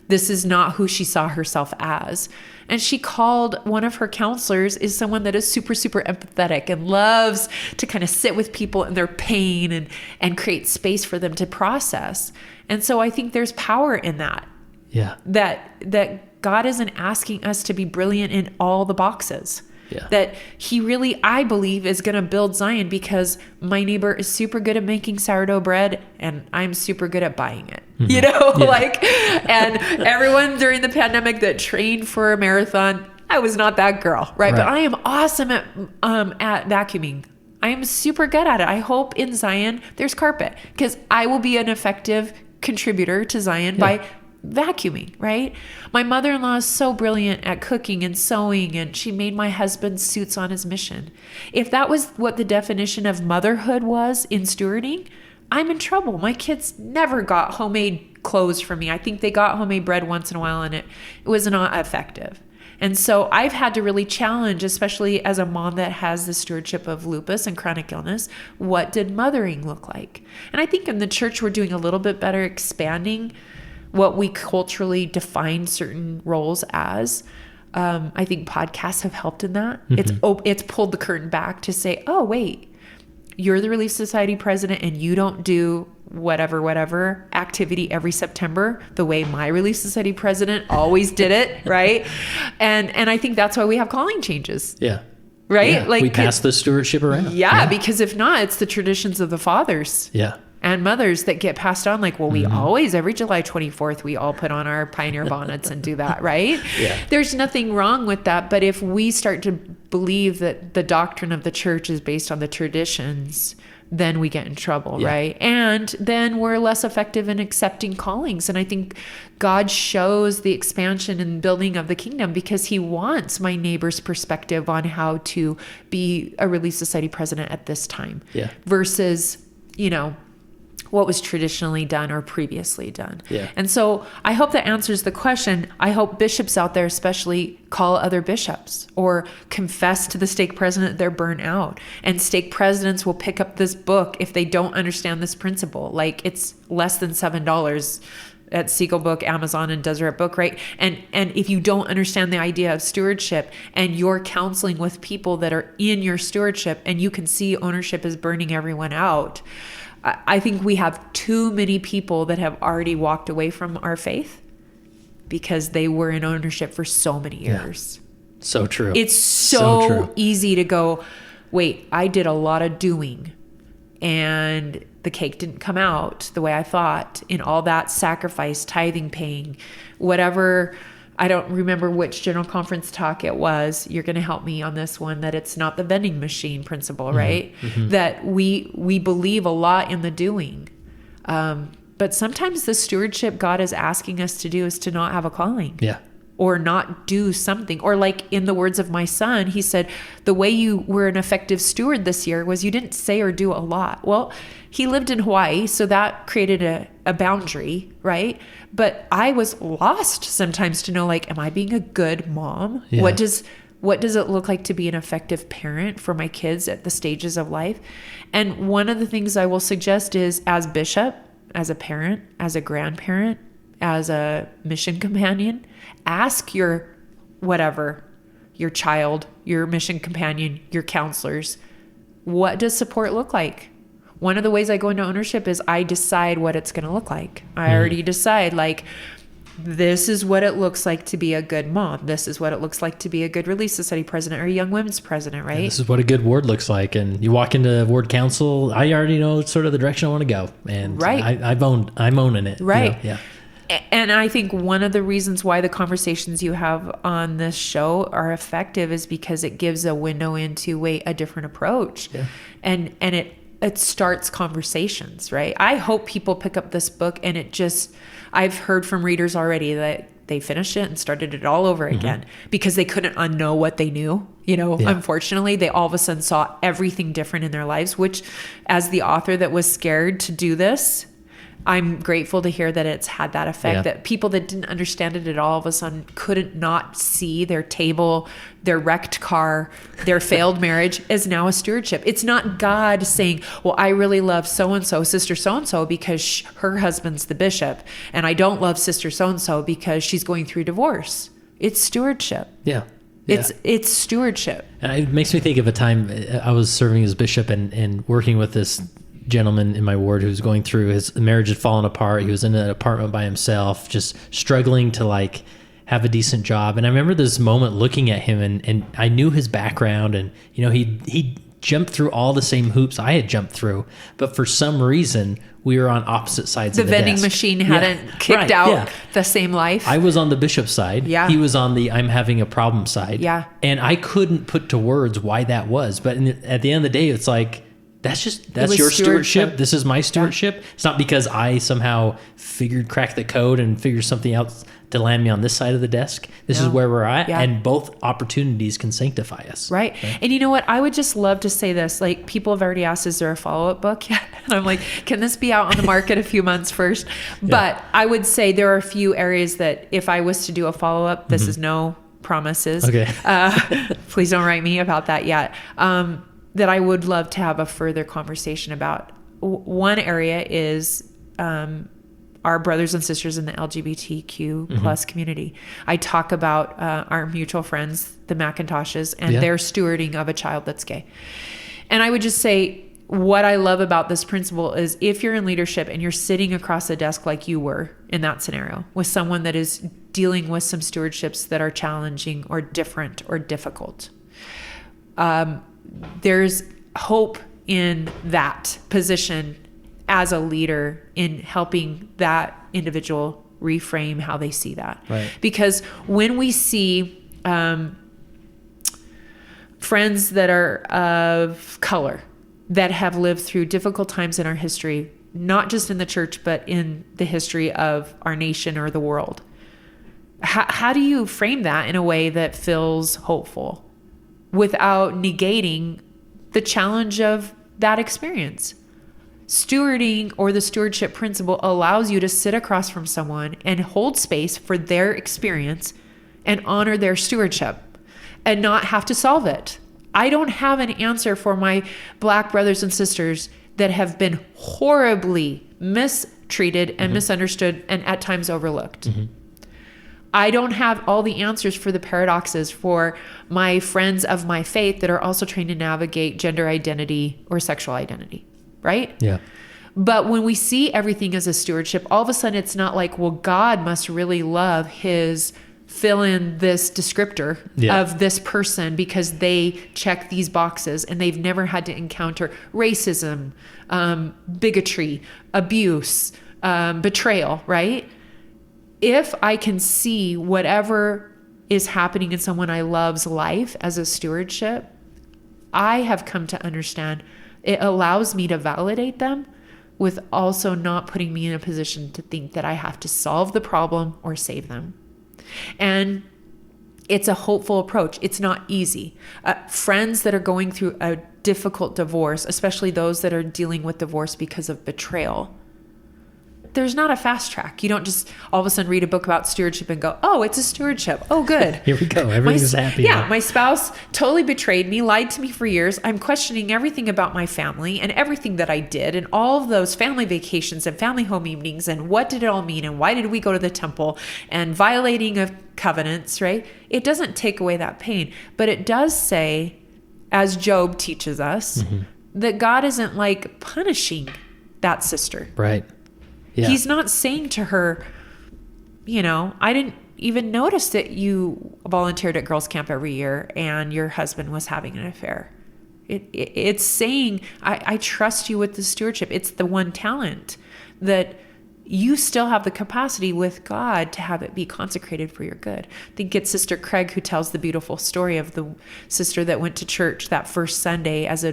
[SPEAKER 2] this is not who she saw herself as. And she called one of her counselors is someone that is super, super empathetic and loves to kind of sit with people in their pain and create space for them to process. And so I think there's power in that.
[SPEAKER 1] Yeah.
[SPEAKER 2] That God isn't asking us to be brilliant in all the boxes.
[SPEAKER 1] Yeah.
[SPEAKER 2] That he really, I believe, is going to build Zion because my neighbor is super good at making sourdough bread and I'm super good at buying it. You know, and everyone during the pandemic that trained for a marathon, I was not that girl, right? But I am awesome at vacuuming. I am super good at it. I hope in Zion there's carpet because I will be an effective contributor to Zion by vacuuming, right? My mother-in-law is so brilliant at cooking and sewing, and she made my husband suits on his mission. If that was what the definition of motherhood was in stewarding, I'm in trouble. My kids never got homemade clothes from me. I think they got homemade bread once in a while, and it was not effective. And so I've had to really challenge, especially as a mom that has the stewardship of lupus and chronic illness, what did mothering look like? And I think in the church, we're doing a little bit better expanding what we culturally define certain roles as. I think podcasts have helped in that. It's pulled the curtain back to say, oh, wait, you're the Relief Society president and you don't do whatever activity every September the way my Relief Society president always did it, right? And I think that's why we have calling changes.
[SPEAKER 1] Yeah.
[SPEAKER 2] Right?
[SPEAKER 1] Yeah. Like we pass the stewardship around.
[SPEAKER 2] Yeah, because if not, it's the traditions of the fathers.
[SPEAKER 1] Yeah.
[SPEAKER 2] And mothers that get passed on, like, well, we always, every July 24th, we all put on our pioneer bonnets and do that, right?
[SPEAKER 1] Yeah.
[SPEAKER 2] There's nothing wrong with that. But if we start to believe that the doctrine of the church is based on the traditions, then we get in trouble, right? And then we're less effective in accepting callings. And I think God shows the expansion and building of the kingdom because he wants my neighbor's perspective on how to be a Relief Society president at this time versus, what was traditionally done or previously done. Yeah. And so I hope that answers the question. I hope bishops out there especially call other bishops or confess to the stake president they're burnt out. And stake presidents will pick up this book if they don't understand this principle. Like it's less than $7 at Siegel Book, Amazon, and Deseret Book, right? And if you don't understand the idea of stewardship and you're counseling with people that are in your stewardship and you can see ownership is burning everyone out, I think we have too many people that have already walked away from our faith because they were in ownership for so many years.
[SPEAKER 1] So true.
[SPEAKER 2] It's so easy to go, wait, I did a lot of doing and the cake didn't come out the way I thought, in all that sacrifice, tithing, paying, whatever. I don't remember which general conference talk it was. You're going to help me on this one, that it's not the vending machine principle, right? That we believe a lot in the doing. But sometimes the stewardship God is asking us to do is to not have a calling.
[SPEAKER 1] Yeah.
[SPEAKER 2] Or not do something. Or like in the words of my son, he said, the way you were an effective steward this year was you didn't say or do a lot. Well, he lived in Hawaii, so that created a boundary, right? But I was lost sometimes to know, like, am I being a good mom?
[SPEAKER 1] Yeah.
[SPEAKER 2] What does it look like to be an effective parent for my kids at the stages of life? And one of the things I will suggest is, as bishop, as a parent, as a grandparent, as a mission companion, ask your child, your mission companion, your counselors, what does support look like? One of the ways I go into ownership is I decide what it's going to look like. I already decide, like, this is what it looks like to be a good mom. This is what it looks like to be a good Relief Society president or a Young Women's president, right?
[SPEAKER 1] And this is what a good ward looks like. And you walk into ward council, I already know sort of the direction I want to go. And
[SPEAKER 2] right.
[SPEAKER 1] I'm owning it.
[SPEAKER 2] Right.
[SPEAKER 1] You know? Yeah.
[SPEAKER 2] And I think one of the reasons why the conversations you have on this show are effective is because it gives a window into a different approach.
[SPEAKER 1] Yeah.
[SPEAKER 2] And it starts conversations, right? I hope people pick up this book and I've heard from readers already that they finished it and started it all over again because they couldn't unknow what they knew. Unfortunately, they all of a sudden saw everything different in their lives, which, as the author that was scared to do this, I'm grateful to hear that it's had that effect, that people that didn't understand it at all of a sudden couldn't not see their table, their wrecked car, their failed marriage as now a stewardship. It's not God saying, well, I really love so-and-so, sister so-and-so, because her husband's the bishop, and I don't love sister so-and-so because she's going through divorce. It's stewardship.
[SPEAKER 1] Yeah.
[SPEAKER 2] It's stewardship.
[SPEAKER 1] And it makes me think of a time I was serving as bishop and working with this gentleman in my ward who's going through, his marriage had fallen apart. He was in an apartment by himself, just struggling to like have a decent job. And I remember this moment looking at him and I knew his background, and he jumped through all the same hoops I had jumped through, but for some reason we were on opposite sides of the
[SPEAKER 2] vending
[SPEAKER 1] desk.
[SPEAKER 2] Machine hadn't kicked out the same life.
[SPEAKER 1] I was on the bishop's side.
[SPEAKER 2] Yeah.
[SPEAKER 1] He was on the I'm having a problem side.
[SPEAKER 2] Yeah.
[SPEAKER 1] And I couldn't put to words why that was. But at the end of the day, it's like, that's your stewardship. This is my stewardship. Yeah. It's not because I somehow cracked the code and figured something else to land me on this side of the desk. This is where we're at. Yeah. And both opportunities can sanctify us.
[SPEAKER 2] Right. And you know what? I would just love to say this. Like, people have already asked, is there a follow-up book yet? And I'm like, can this be out on the market a few months first? But I would say there are a few areas that if I was to do a follow-up, this is no promises. Okay. Please don't write me about that yet. That I would love to have a further conversation about. One area is our brothers and sisters in the LGBTQ plus community. I talk about our mutual friends, the McIntoshes, and their stewarding of a child that's gay. And I would just say, what I love about this principle is if you're in leadership and you're sitting across a desk like you were in that scenario with someone that is dealing with some stewardships that are challenging or different or difficult, there's hope in that position as a leader in helping that individual reframe how they see that.
[SPEAKER 1] Right.
[SPEAKER 2] Because when we see friends that are of color that have lived through difficult times in our history, not just in the church, but in the history of our nation or the world, how do you frame that in a way that feels hopeful without negating the challenge of that experience? Stewarding, or the stewardship principle, allows you to sit across from someone and hold space for their experience and honor their stewardship and not have to solve it. I don't have an answer for my Black brothers and sisters that have been horribly mistreated and misunderstood and at times overlooked. I don't have all the answers for the paradoxes for my friends of my faith that are also trying to navigate gender identity or sexual identity, right?
[SPEAKER 1] Yeah.
[SPEAKER 2] But when we see everything as a stewardship, all of a sudden it's not like, well, God must really love his fill in this descriptor of this person because they check these boxes and they've never had to encounter racism, bigotry, abuse, betrayal, right? If I can see whatever is happening in someone I love's life as a stewardship, I have come to understand it allows me to validate them with also not putting me in a position to think that I have to solve the problem or save them. And it's a hopeful approach. It's not easy. Friends that are going through a difficult divorce, especially those that are dealing with divorce because of betrayal, there's not a fast track. You don't just all of a sudden read a book about stewardship and go, oh, it's a stewardship. Oh, good.
[SPEAKER 1] Here we go. Everything's happy.
[SPEAKER 2] Yeah. My spouse totally betrayed me, lied to me for years. I'm questioning everything about my family and everything that I did and all of those family vacations and family home evenings and what did it all mean and why did we go to the temple and violating of covenants, right? It doesn't take away that pain, but it does say, as Job teaches us, that God isn't like punishing that sister.
[SPEAKER 1] Right. Yeah.
[SPEAKER 2] He's not saying to her, I didn't even notice that you volunteered at girls' camp every year and your husband was having an affair. It's saying, I trust you with the stewardship. It's the one talent that you still have the capacity with God to have it be consecrated for your good. I think it's Sister Craig who tells the beautiful story of the sister that went to church that first Sunday as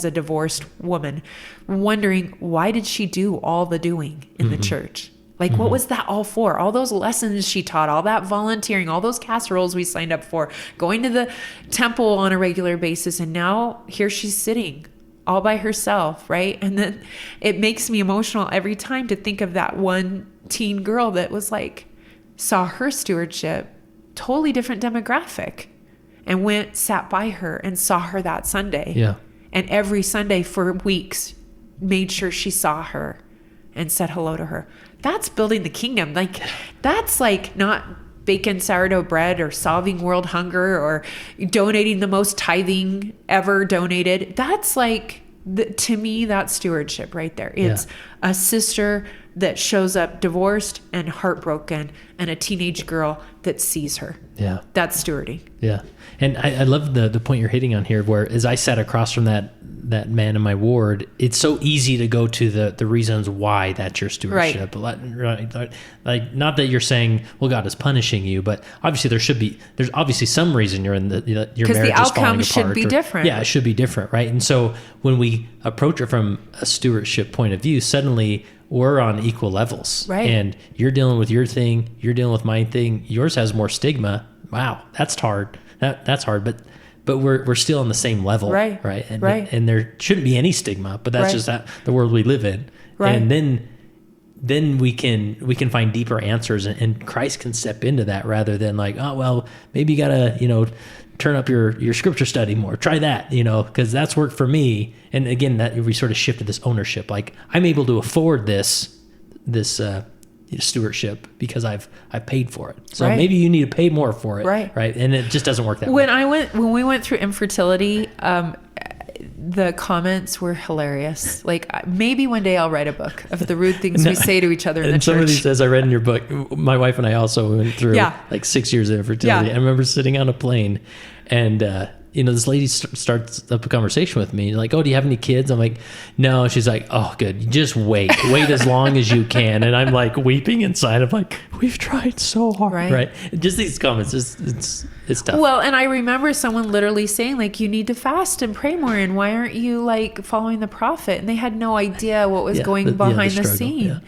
[SPEAKER 2] a divorced woman, wondering why did she do all the doing in the church? Like, what was that all for? All those lessons she taught, all that volunteering, all those casseroles we signed up for, going to the temple on a regular basis. And now here she's sitting all by herself, right? And then it makes me emotional every time to think of that one teen girl that was like, saw her stewardship, totally different demographic, and sat by her and saw her that Sunday.
[SPEAKER 1] Yeah.
[SPEAKER 2] And every Sunday for weeks, made sure she saw her and said hello to her. That's building the kingdom. Like, that's like not baking sourdough bread or solving world hunger or donating the most tithing ever donated. That's like, to me, that's stewardship right there. It's a sister that shows up divorced and heartbroken and a teenage girl that sees her.
[SPEAKER 1] Yeah.
[SPEAKER 2] That's stewarding.
[SPEAKER 1] Yeah. And I love the point you're hitting on here, where as I sat across from that man in my ward, it's so easy to go to the reasons why that's your stewardship. Right. Like, not that you're saying, well, God is punishing you, but obviously there's obviously some reason you're in your marriage is falling apart. Because the outcome
[SPEAKER 2] should be different.
[SPEAKER 1] Yeah, it should be different, right? And so when we approach it from a stewardship point of view, suddenly we're on equal levels.
[SPEAKER 2] Right.
[SPEAKER 1] And you're dealing with your thing, you're dealing with my thing, yours has more stigma. Wow, that's hard. That's hard, but we're still on the same level, right? And there shouldn't be any stigma, but that's just the world we live in. Right. And then we can find deeper answers, and Christ can step into that rather than like, oh well, maybe you gotta turn up your scripture study more. Try that, because that's worked for me. And again, that we sort of shifted this ownership. Like, I'm able to afford this stewardship because I've paid for it. So maybe you need to pay more for it. Right. And it just doesn't work that way.
[SPEAKER 2] When we went through infertility, the comments were hilarious. Like, maybe one day I'll write a book of the rude things we say to each other in the church.
[SPEAKER 1] And somebody says, I read in your book, my wife and I also went through like 6 years of infertility. I remember sitting on a plane and, this lady starts up a conversation with me like, oh, do you have any kids? I'm like, no. She's like, oh, good. Just wait as long as you can. And I'm like weeping inside. I'm like, we've tried so hard. Right. Just these comments, it's tough.
[SPEAKER 2] Well, and I remember someone literally saying like, you need to fast and pray more. And why aren't you like following the prophet? And they had no idea what was going behind the scene. Yeah.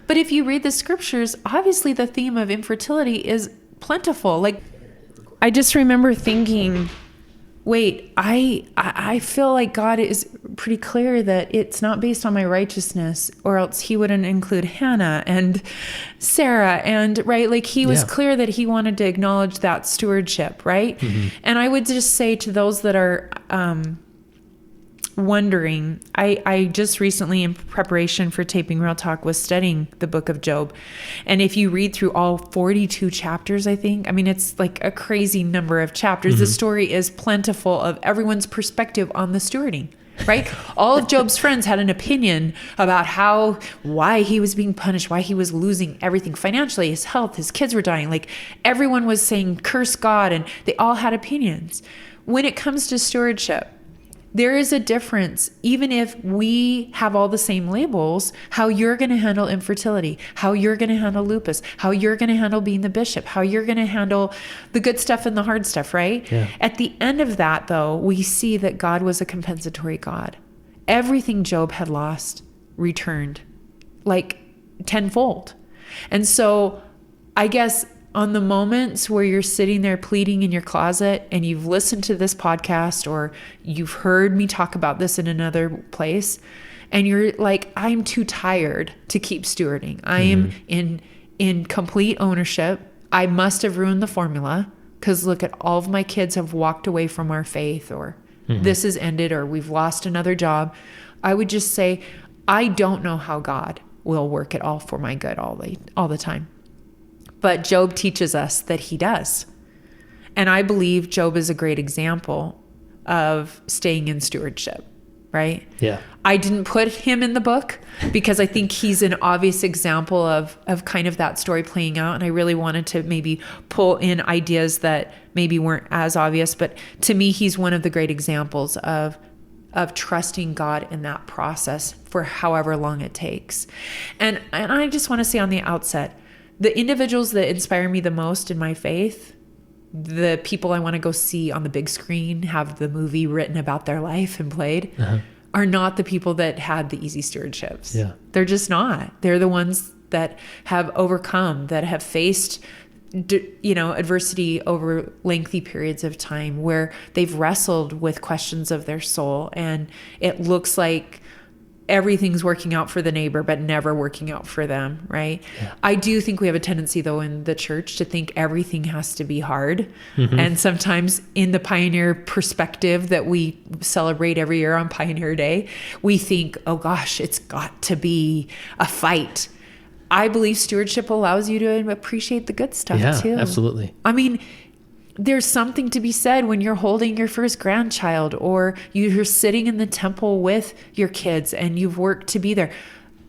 [SPEAKER 2] But if you read the scriptures, obviously the theme of infertility is plentiful. Like, I just remember thinking, wait, I feel like God is pretty clear that it's not based on my righteousness, or else he wouldn't include Hannah and Sarah. And like he was clear that he wanted to acknowledge that stewardship. Right. Mm-hmm. And I would just say to those that are, wondering, I just recently, in preparation for taping Real Talk, was studying the book of Job. And if you read through all 42 chapters, I mean, it's like a crazy number of chapters. Mm-hmm. The story is plentiful of everyone's perspective on the stewarding. right? All of Job's friends had an opinion about why he was being punished, why he was losing everything financially, his health, his kids were dying. Like everyone was saying, curse God, and they all had opinions. When it comes to stewardship, there is a difference, even if we have all the same labels, how you're going to handle infertility, how you're going to handle lupus, how you're going to handle being the bishop, how you're going to handle the good stuff and the hard stuff, right?
[SPEAKER 1] Yeah.
[SPEAKER 2] At the end of that, though, we see that God was a compensatory God. Everything Job had lost returned like tenfold. And so I guess on the moments where you're sitting there pleading in your closet and you've listened to this podcast or you've heard me talk about this in another place and you're like, I'm too tired to keep stewarding. I am in complete ownership. I must have ruined the formula because look at all of my kids have walked away from our faith or this has ended or we've lost another job. I would just say, I don't know how God will work it all for my good all the time. But Job teaches us that he does. And I believe Job is a great example of staying in stewardship, right?
[SPEAKER 1] Yeah.
[SPEAKER 2] I didn't put him in the book because I think he's an obvious example of kind of that story playing out. And I really wanted to maybe pull in ideas that maybe weren't as obvious. But to me, he's one of the great examples of trusting God in that process for however long it takes. And I just want to say on the outset, the individuals that inspire me the most in my faith, the people I want to go see on the big screen, have the movie written about their life and played, are not the people that had the easy stewardships.
[SPEAKER 1] Yeah.
[SPEAKER 2] They're just not. They're the ones that have overcome, that have faced adversity over lengthy periods of time where they've wrestled with questions of their soul and it looks like everything's working out for the neighbor, but never working out for them, right? Yeah. I do think we have a tendency, though, in the church to think everything has to be hard. And sometimes in the pioneer perspective that we celebrate every year on Pioneer Day, we think, oh gosh, it's got to be a fight. I believe stewardship allows you to appreciate the good stuff too.
[SPEAKER 1] Yeah, absolutely.
[SPEAKER 2] I mean, there's something to be said when you're holding your first grandchild or you're sitting in the temple with your kids and you've worked to be there.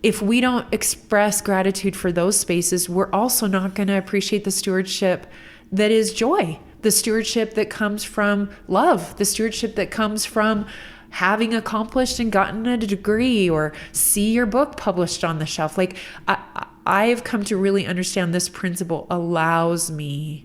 [SPEAKER 2] If we don't express gratitude for those spaces, we're also not going to appreciate the stewardship that is joy, the stewardship that comes from love, the stewardship that comes from having accomplished and gotten a degree or see your book published on the shelf. Like I've come to really understand this principle allows me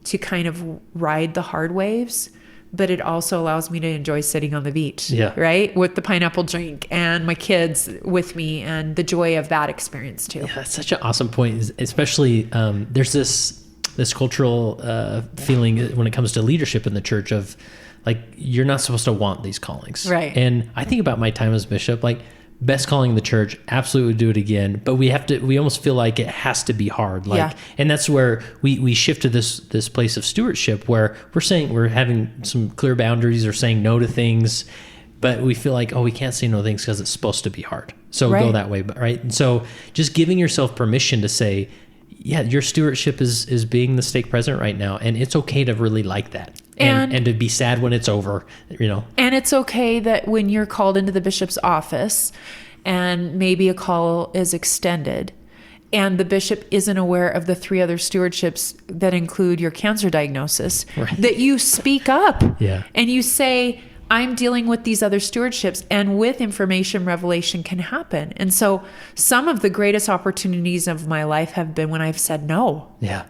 [SPEAKER 2] to kind of ride the hard waves, but it also allows me to enjoy sitting on the beach, right? With the pineapple drink and my kids with me and the joy of that experience too.
[SPEAKER 1] Yeah, that's such an awesome point, especially there's this cultural feeling when it comes to leadership in the church of like, you're not supposed to want these callings.
[SPEAKER 2] Right.
[SPEAKER 1] And I think about my time as bishop, like best calling in the church, absolutely would do it again. But we almost feel like it has to be hard. Like, and that's where we shift to this place of stewardship where we're having some clear boundaries or saying no to things, but we feel like, oh, we can't say no to things because it's supposed to be hard. So go that way. Right. And so just giving yourself permission to say, yeah, your stewardship is being the stake president right now. And it's okay to really like that. And to be sad when it's over, And
[SPEAKER 2] it's okay that when you're called into the bishop's office and maybe a call is extended and the bishop isn't aware of the 3 other stewardships that include your cancer diagnosis, that you speak up and you say, I'm dealing with these other stewardships, and with information, revelation can happen. And so some of the greatest opportunities of my life have been when I've said no.
[SPEAKER 1] Yeah.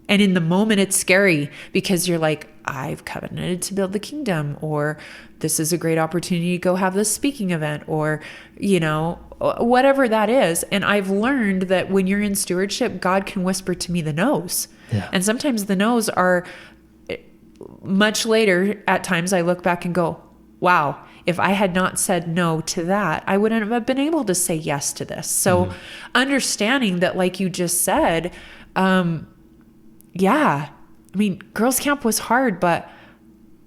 [SPEAKER 2] And in the moment, it's scary because you're like, I've covenanted to build the kingdom, or this is a great opportunity to go have this speaking event, or, whatever that is. And I've learned that when you're in stewardship, God can whisper to me the no's. Yeah. And sometimes the no's are much later. At times I look back and go, wow, if I had not said no to that, I wouldn't have been able to say yes to this. So understanding that, like you just said, Girls Camp was hard, but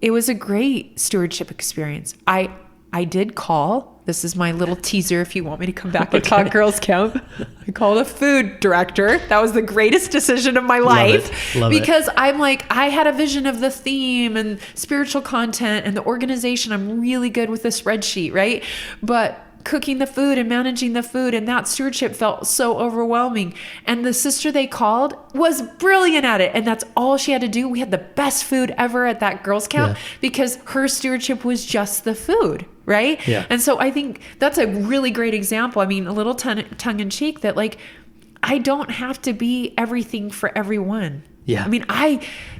[SPEAKER 2] it was a great stewardship experience. I I did call. This is my little teaser if you want me to come back and talk Girls Camp. I called a food director. That was the greatest decision of my life.
[SPEAKER 1] Love it.
[SPEAKER 2] Because I'm like, I had a vision of the theme and spiritual content and the organization. I'm really good with the spreadsheet, right? But cooking the food and managing the food and that stewardship felt so overwhelming. And the sister they called was brilliant at it. And that's all she had to do. We had the best food ever at that Girls Camp because her stewardship was just the food. Right.
[SPEAKER 1] Yeah.
[SPEAKER 2] And so I think that's a really great example. I mean, a little tongue in cheek that like, I don't have to be everything for everyone.
[SPEAKER 1] Yeah.
[SPEAKER 2] I mean,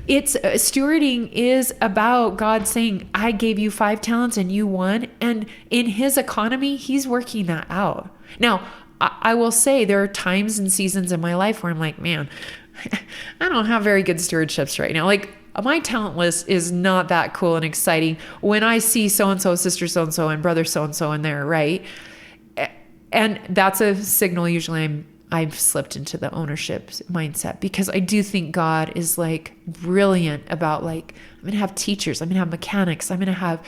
[SPEAKER 2] it's stewarding is about God saying, I gave you 5 talents and you 1. And in his economy, he's working that out. Now, I will say there are times and seasons in my life where I'm like, man, I don't have very good stewardships right now. Like my talent list is not that cool and exciting when I see so-and-so, sister so-and-so, and brother so-and-so in there. Right. And that's a signal usually I've slipped into the ownership mindset because I do think God is like brilliant about like, I'm going to have teachers, I'm going to have mechanics, I'm going to have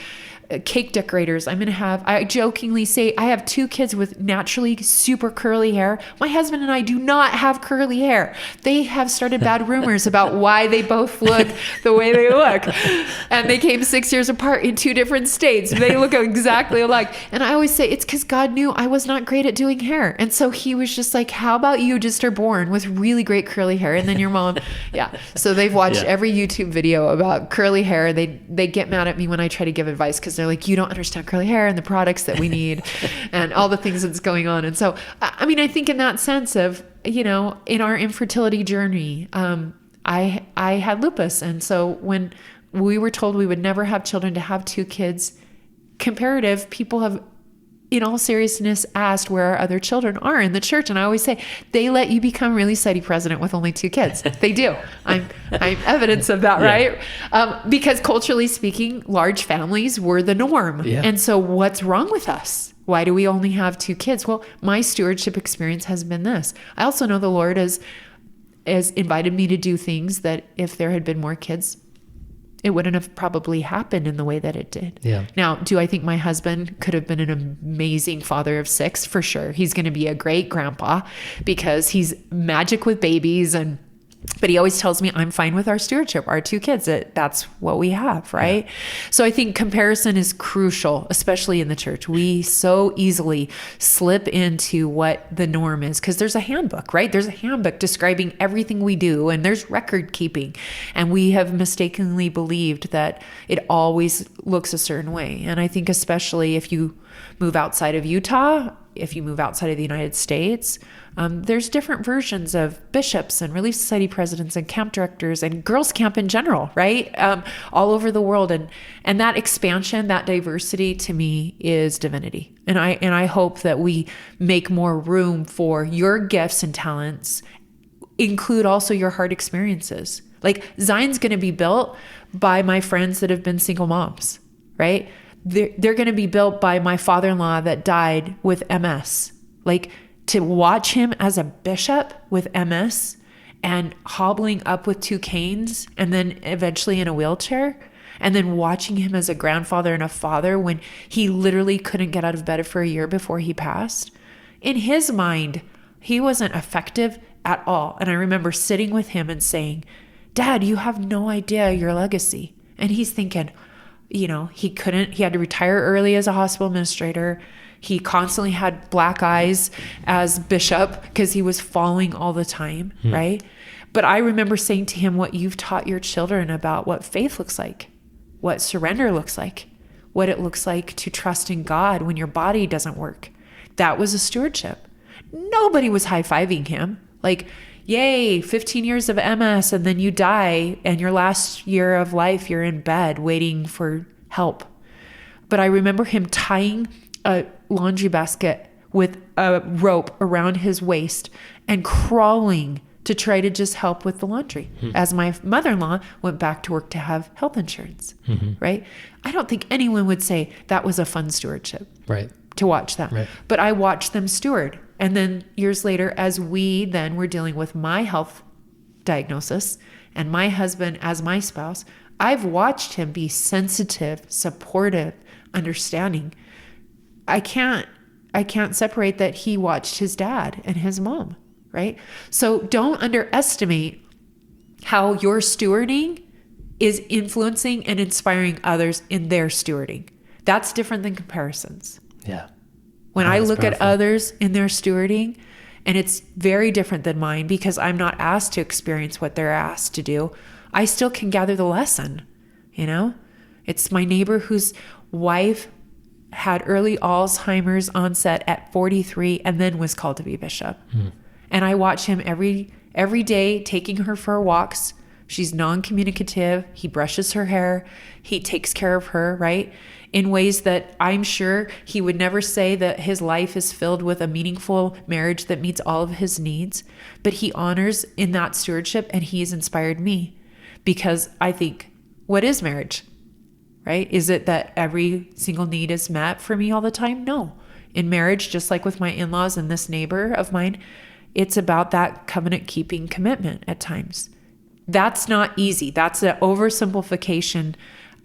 [SPEAKER 2] cake decorators. I jokingly say I have 2 kids with naturally super curly hair. My husband and I do not have curly hair. They have started bad rumors about why they both look the way they look. And they came 6 years apart in 2 different states. They look exactly alike. And I always say it's because God knew I was not great at doing hair. And so he was just like, how about you just are born with really great curly hair? And then your mom, So they've watched every YouTube video about curly hair. They get mad at me when I try to give advice because they're like, you don't understand curly hair and the products that we need and all the things that's going on. And so, I mean, I think in that sense of, in our infertility journey, I had lupus. And so when we were told we would never have children, to have 2 kids, comparative, people have, in all seriousness, asked where our other children are in the church. And I always say, they let you become really steady president with only 2 kids. They do. I'm evidence of that, right? Because culturally speaking, large families were the norm. Yeah. And so what's wrong with us? Why do we only have 2 kids? Well, my stewardship experience has been this. I also know the Lord has invited me to do things that if there had been more kids, it wouldn't have probably happened in the way that it did. Yeah. Now, do I think my husband could have been an amazing father of 6? For sure. He's going to be a great grandpa because he's magic with babies but he always tells me I'm fine with our stewardship, our 2 kids. That's what we have, right? Yeah. So I think comparison is crucial, especially in the church. We so easily slip into what the norm is because there's a handbook, right? There's a handbook describing everything we do and there's record keeping. And we have mistakenly believed that it always looks a certain way. And I think especially if you move outside of Utah, if you move outside of the United States, there's different versions of bishops and Relief Society presidents and camp directors and Girls Camp in general, right? All over the world. And that expansion, that diversity to me is divinity. And I hope that we make more room for your gifts and talents, include also your hard experiences. Like Zion's going to be built by my friends that have been single moms, right? They're going to be built by my father-in-law that died with MS. Like to watch him as a bishop with MS and hobbling up with 2 canes and then eventually in a wheelchair, and then watching him as a grandfather and a father when he literally couldn't get out of bed for a year before he passed. In his mind, he wasn't effective at all. And I remember sitting with him and saying, Dad, you have no idea your legacy. And he's thinking, he had to retire early as a hospital administrator. He constantly had black eyes as bishop because he was falling all the time, right? But I remember saying to him, what you've taught your children about what faith looks like, what surrender looks like, what it looks like to trust in God when your body doesn't work. That was a stewardship. Nobody was high-fiving him. Like, yay, 15 years of MS, and then you die, and your last year of life, you're in bed waiting for help. But I remember him tying a laundry basket with a rope around his waist and crawling to try to just help with the laundry as my mother-in-law went back to work to have health insurance, right? I don't think anyone would say that was a fun stewardship, right? To watch that. Right. But I watched them steward. And then years later, as we then were dealing with my health diagnosis and my husband as my spouse, I've watched him be sensitive, supportive, understanding. I can't separate that he watched his dad and his mom, right? So don't underestimate how your stewarding is influencing and inspiring others in their stewarding. That's different than comparisons.
[SPEAKER 1] Yeah.
[SPEAKER 2] When I look
[SPEAKER 1] powerful.
[SPEAKER 2] at others in their stewarding, and it's very different than mine because I'm not asked to experience what they're asked to do, I still can gather the lesson, you know? It's my neighbor whose wife had early Alzheimer's onset at 43 and then was called to be bishop. And I watch him every day taking her for walks. She's non-communicative. He brushes her hair. He takes care of her, right? In ways that I'm sure he would never say that his life is filled with a meaningful marriage that meets all of his needs. But he honors in that stewardship, and he has inspired me because I think, what is marriage? Right? Is it that every single need is met for me all the time? No. In marriage, just like with my in-laws and this neighbor of mine, it's about that covenant-keeping commitment at times. That's not easy. That's an oversimplification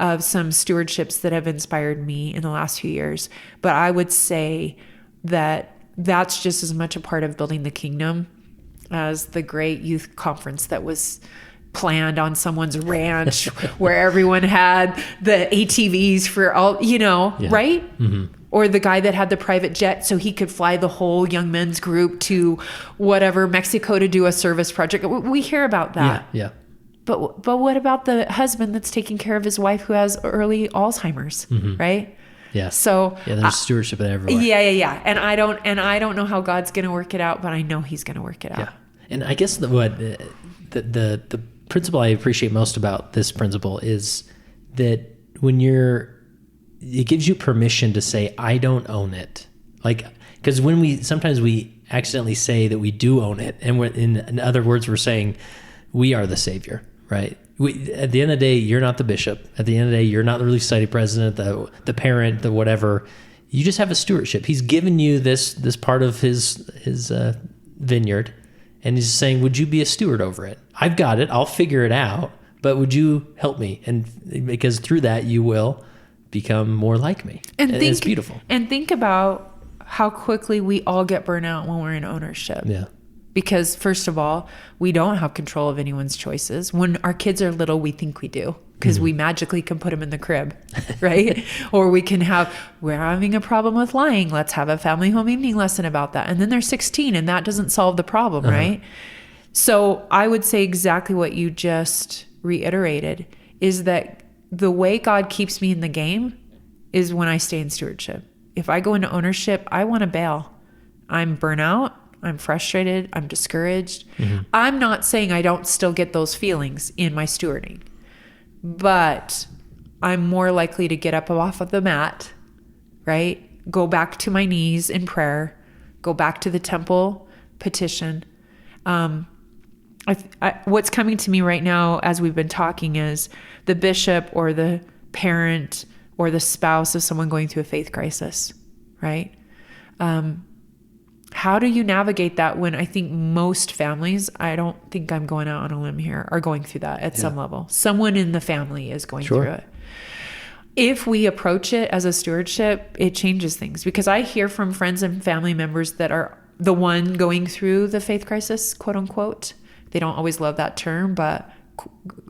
[SPEAKER 2] of some stewardships that have inspired me in the last few years. But I would say that that's just as much a part of building the kingdom as the great youth conference that was planned on someone's ranch where everyone had the ATVs for all, right? Or the guy that had the private jet so he could fly the whole young men's group to whatever, Mexico, to do a service project. We hear about that.
[SPEAKER 1] Yeah.
[SPEAKER 2] But what about the husband that's taking care of his wife who has early Alzheimer's, right?
[SPEAKER 1] Yeah.
[SPEAKER 2] So
[SPEAKER 1] there's stewardship everywhere.
[SPEAKER 2] Yeah. And I don't know how God's going to work it out, but I know he's going to work it out.
[SPEAKER 1] Yeah. And I guess the principle I appreciate most about this principle is that it gives you permission to say, I don't own it. Like, because sometimes we accidentally say that we do own it. And in other words, we're saying we are the savior, right? At the end of the day, you're not the bishop. At the end of the day, you're not the relief society president, the parent, the whatever. You just have a stewardship. He's given you this part of his vineyard, and he's saying, would you be a steward over it? I've got it. I'll figure it out. But would you help me? And because through that, you will become more like me. And it's beautiful.
[SPEAKER 2] And think about how quickly we all get burnt out when we're in ownership.
[SPEAKER 1] Yeah.
[SPEAKER 2] Because first of all, we don't have control of anyone's choices. When our kids are little, we think we do because we magically can put them in the crib, right? Or we're having a problem with lying. Let's have a family home evening lesson about that. And then they're 16 and that doesn't solve the problem, right? So I would say exactly what you just reiterated is that the way God keeps me in the game is when I stay in stewardship. If I go into ownership, I want to bail. I'm burnt out. I'm frustrated. I'm discouraged. I'm not saying I don't still get those feelings in my stewarding, but I'm more likely to get up off of the mat, right? Go back to my knees in prayer, go back to the temple, petition. What's coming to me right now as we've been talking is the bishop or the parent or the spouse of someone going through a faith crisis, right? How do you navigate that when I think most families, I don't think I'm going out on a limb here, are going through that at some level. Someone in the family is going through it. If we approach it as a stewardship, it changes things because I hear from friends and family members that are the one going through the faith crisis, quote unquote. They don't always love that term, but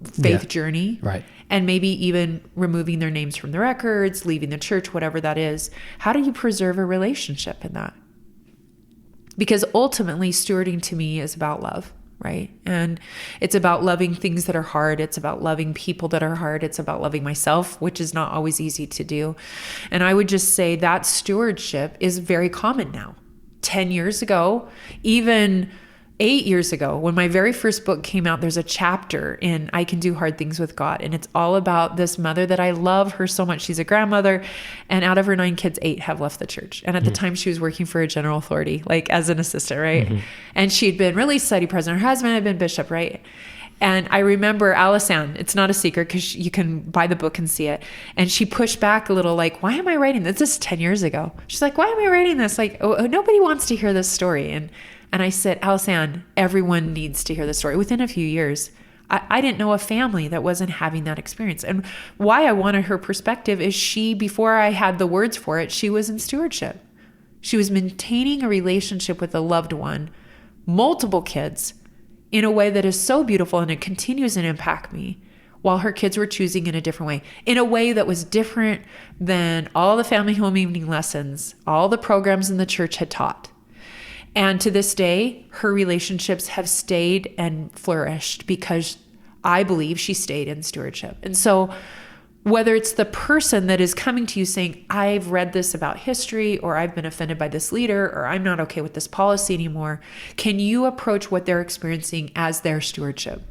[SPEAKER 2] faith journey.
[SPEAKER 1] Right.
[SPEAKER 2] And maybe even removing their names from the records, leaving the church, whatever that is. How do you preserve a relationship in that? Because ultimately stewarding to me is about love, right? And it's about loving things that are hard. It's about loving people that are hard. It's about loving myself, which is not always easy to do. And I would just say that stewardship is very common now. 10 years ago, even 8 years ago, when my very first book came out, there's a chapter in I Can Do Hard Things with God. And it's all about this mother that I love her so much. She's a grandmother. And out of her 9 kids, 8 have left the church. And at the time she was working for a general authority, like as an assistant, right? And she'd been relief society president. Her husband had been bishop, right? And I remember Alison, it's not a secret because you can buy the book and see it. And she pushed back a little like, why am I writing this? This is 10 years ago. She's like, why am I writing this? Like, nobody wants to hear this story. And I said, Alison, everyone needs to hear this story. Within a few years, I didn't know a family that wasn't having that experience. And why I wanted her perspective is before I had the words for it, she was in stewardship. She was maintaining a relationship with a loved one, multiple kids, in a way that is so beautiful, and it continues to impact me, while her kids were choosing in a different way, in a way that was different than all the family home evening lessons, all the programs in the church had taught. And to this day, her relationships have stayed and flourished because I believe she stayed in stewardship. And so whether it's the person that is coming to you saying, I've read this about history, or I've been offended by this leader, or I'm not okay with this policy anymore, can you approach what they're experiencing as their stewardship?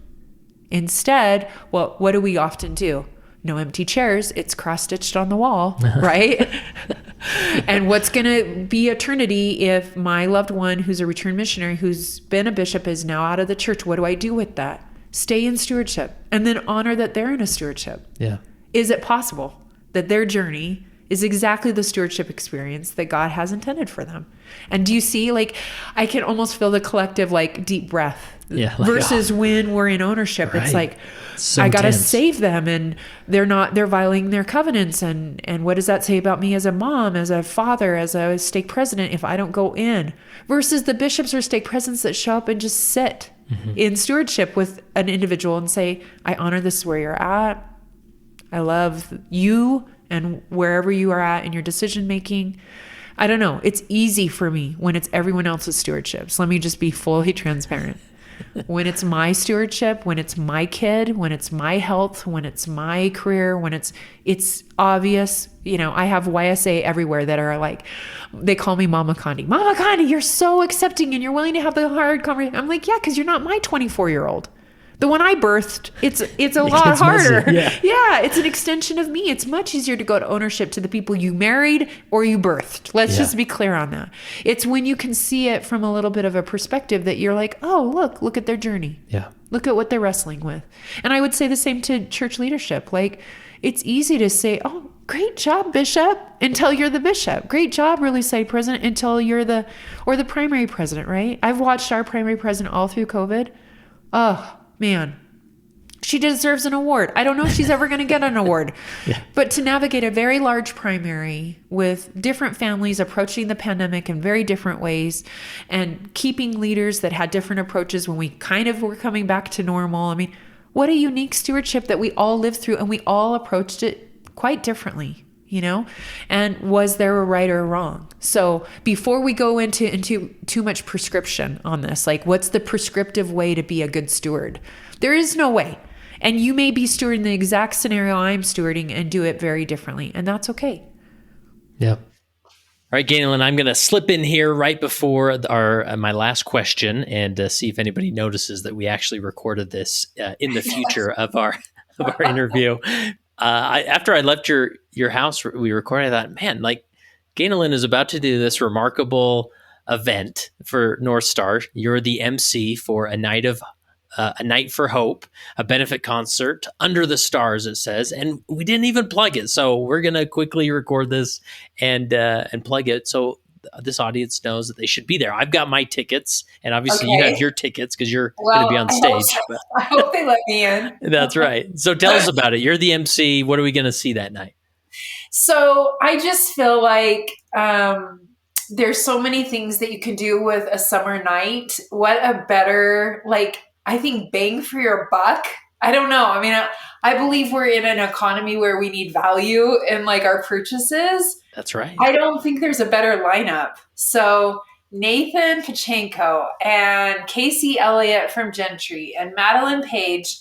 [SPEAKER 2] Instead, well, what do we often do? No empty chairs. It's cross-stitched on the wall, right? And what's going to be eternity if my loved one who's a returned missionary, who's been a bishop, is now out of the church? What do I do with that? Stay in stewardship and then honor that they're in a stewardship.
[SPEAKER 1] Yeah.
[SPEAKER 2] Is it possible that their journey is exactly the stewardship experience that God has intended for them? And do you see, like, I can almost feel the collective, like, deep breath versus when we're in ownership. Right. It's like, so I got to save them, and they're violating their covenants. And what does that say about me as a mom, as a father, as a stake president, if I don't go in? Versus the bishops or stake presidents that show up and just sit in stewardship with an individual and say, I honor this where you're at. I love you and wherever you are at in your decision making. I don't know. It's easy for me when it's everyone else's stewardships. Let me just be fully transparent. When it's my stewardship, when it's my kid, when it's my health, when it's my career, when it's obvious. You know, I have YSA everywhere that are like, they call me Mama Condie. Mama Condie, you're so accepting and you're willing to have the hard conversation. I'm like, yeah, because you're not my 24-year-old. The one I birthed, it's a lot harder. Yeah, it's an extension of me. It's much easier to go to ownership to the people you married or you birthed. Let's just be clear on that. It's when you can see it from a little bit of a perspective that you're like, oh, look at their journey.
[SPEAKER 1] Yeah.
[SPEAKER 2] Look at what they're wrestling with. And I would say the same to church leadership. Like, it's easy to say, oh, great job, bishop, until you're the bishop. Great job, really say president, until you're the primary president, right? I've watched our primary president all through COVID. Oh, man, she deserves an award. I don't know if she's ever going to get an award, but to navigate a very large primary with different families approaching the pandemic in very different ways and keeping leaders that had different approaches when we kind of were coming back to normal. I mean, what a unique stewardship that we all lived through, and we all approached it quite differently, you know? And was there a right or a wrong? So before we go into too much prescription on this, like, what's the prescriptive way to be a good steward? There is no way. And you may be stewarding the exact scenario I'm stewarding and do it very differently. And that's okay.
[SPEAKER 1] Yeah. All right, Ganel-Lyn, I'm going to slip in here right before my last question and see if anybody notices that we actually recorded this in the future of our interview. After I left your house, we recorded. I thought, man, like, Ganel-Lyn is about to do this remarkable event for North Star. You're the MC for a night for hope, a benefit concert under the stars, it says, and we didn't even plug it. So we're gonna quickly record this and plug it so this audience knows that they should be there. I've got my tickets, and obviously you have your tickets because you're going to be on stage.
[SPEAKER 3] I hope they let me in.
[SPEAKER 1] That's right. So tell us about it. You're the MC. What are we going to see that night?
[SPEAKER 3] So I just feel like there's so many things that you can do with a summer night. What a better, I think, bang for your buck. I don't know. I mean, I believe we're in an economy where we need value in our purchases.
[SPEAKER 1] That's right.
[SPEAKER 3] I don't think there's a better lineup. So Nathan Pachenko and Casey Elliott from Gentry and Madeline Page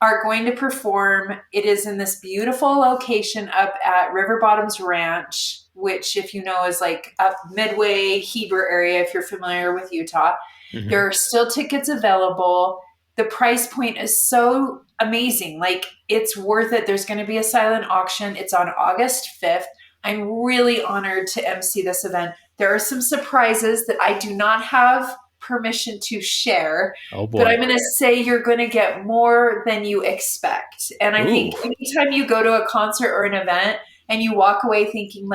[SPEAKER 3] are going to perform. It is in this beautiful location up at River Bottoms Ranch, which, if you know, is up Midway, Heber area, if you're familiar with Utah. Mm-hmm. There are still tickets available. The price point is so amazing. It's worth it. There's going to be a silent auction. It's on August 5th. I'm really honored to MC this event. There are some surprises that I do not have permission to share.
[SPEAKER 1] Oh boy.
[SPEAKER 3] But I'm going to say you're going to get more than you expect. And I think anytime you go to a concert or an event and you walk away thinking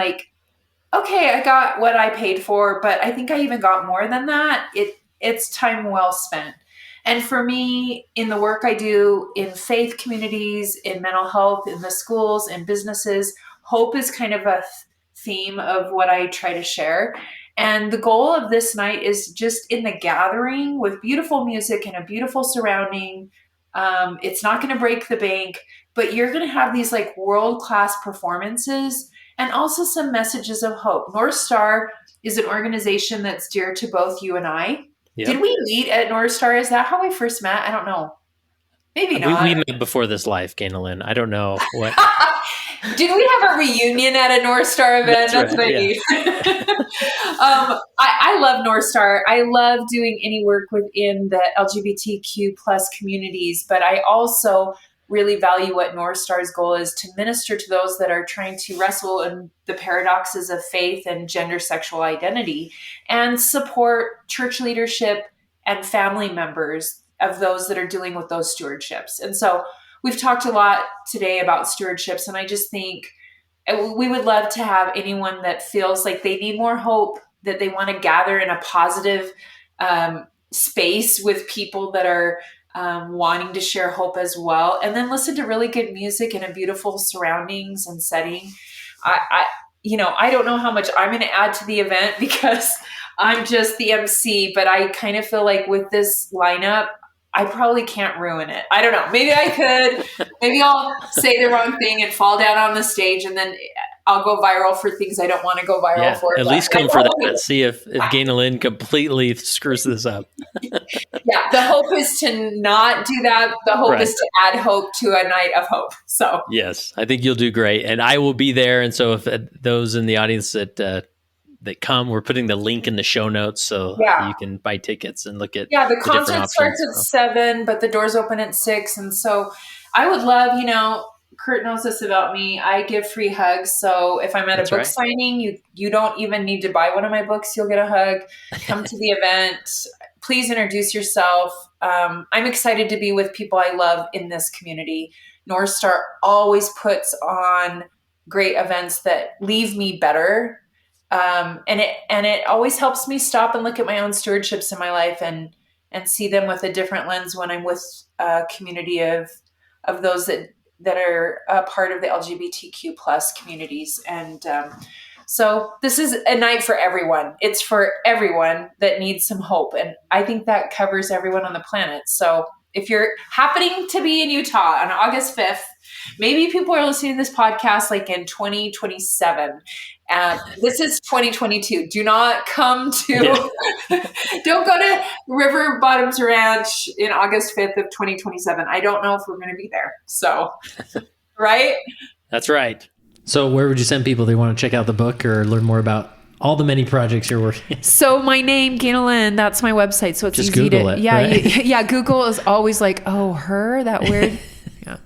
[SPEAKER 3] okay, I got what I paid for, but I think I even got more than that, it's time well spent. And for me, in the work I do in faith communities, in mental health, in the schools, in businesses, hope is kind of a theme of what I try to share. And the goal of this night is just in the gathering with beautiful music and a beautiful surrounding. It's not going to break the bank, but you're going to have these like world-class performances and also some messages of hope. North Star is an organization that's dear to both you and I. Yep. Did we meet at North Star? Is that how we first met? I don't know. Maybe not.
[SPEAKER 1] We met before this life, Ganel-Lyn. I don't know what.
[SPEAKER 3] Did we have a reunion at a North Star event? That's right, I love North Star. I love doing any work within the LGBTQ plus communities, but I also really value what North Star's goal is to minister to those that are trying to wrestle in the paradoxes of faith and gender sexual identity and support church leadership and family members of those that are dealing with those stewardships. And so we've talked a lot today about stewardships, and I just think we would love to have anyone that feels like they need more hope, that they want to gather in a positive space with people that are wanting to share hope as well, and then listen to really good music in a beautiful surroundings and setting. I don't know how much I'm going to add to the event because I'm just the MC, but I kind of feel like with this lineup, I probably can't ruin it. I don't know. Maybe I could. Maybe I'll say the wrong thing and fall down on the stage, and then I'll go viral for things I don't want to go viral for.
[SPEAKER 1] At least come for that. See if Ganel-Lyn completely screws this up.
[SPEAKER 3] Yeah, the hope is to not do that. The hope is to add hope to a night of hope. So
[SPEAKER 1] yes, I think you'll do great, and I will be there. And so if those in the audience that come, we're putting the link in the show notes so you can buy tickets and look at
[SPEAKER 3] the concert starts at 7, but the doors open at 6. And so I would love, Kurt knows this about me. I give free hugs. So if I'm at a book signing, you don't even need to buy one of my books. You'll get a hug. Come to the event. Please introduce yourself. I'm excited to be with people I love in this community. North Star always puts on great events that leave me better. And it always helps me stop and look at my own stewardships in my life and see them with a different lens when I'm with a community of those that are a part of the LGBTQ plus communities. And so this is a night for everyone. It's for everyone that needs some hope. And I think that covers everyone on the planet. So if you're happening to be in Utah on August 5th, maybe people are listening to this podcast like in 2027. This is 2022. Do not come to, don't go to River Bottoms Ranch in August 5th of 2027. I don't know if we're going to be there. So, right?
[SPEAKER 1] That's right. So where would you send people? They want to check out the book or learn more about all the many projects you're working on?
[SPEAKER 2] So my name, Ganel-Lyn, that's my website. So it's
[SPEAKER 1] just
[SPEAKER 2] easy
[SPEAKER 1] Google
[SPEAKER 2] to,
[SPEAKER 1] it,
[SPEAKER 2] yeah. Google is always like, oh, her, that weird. Yeah.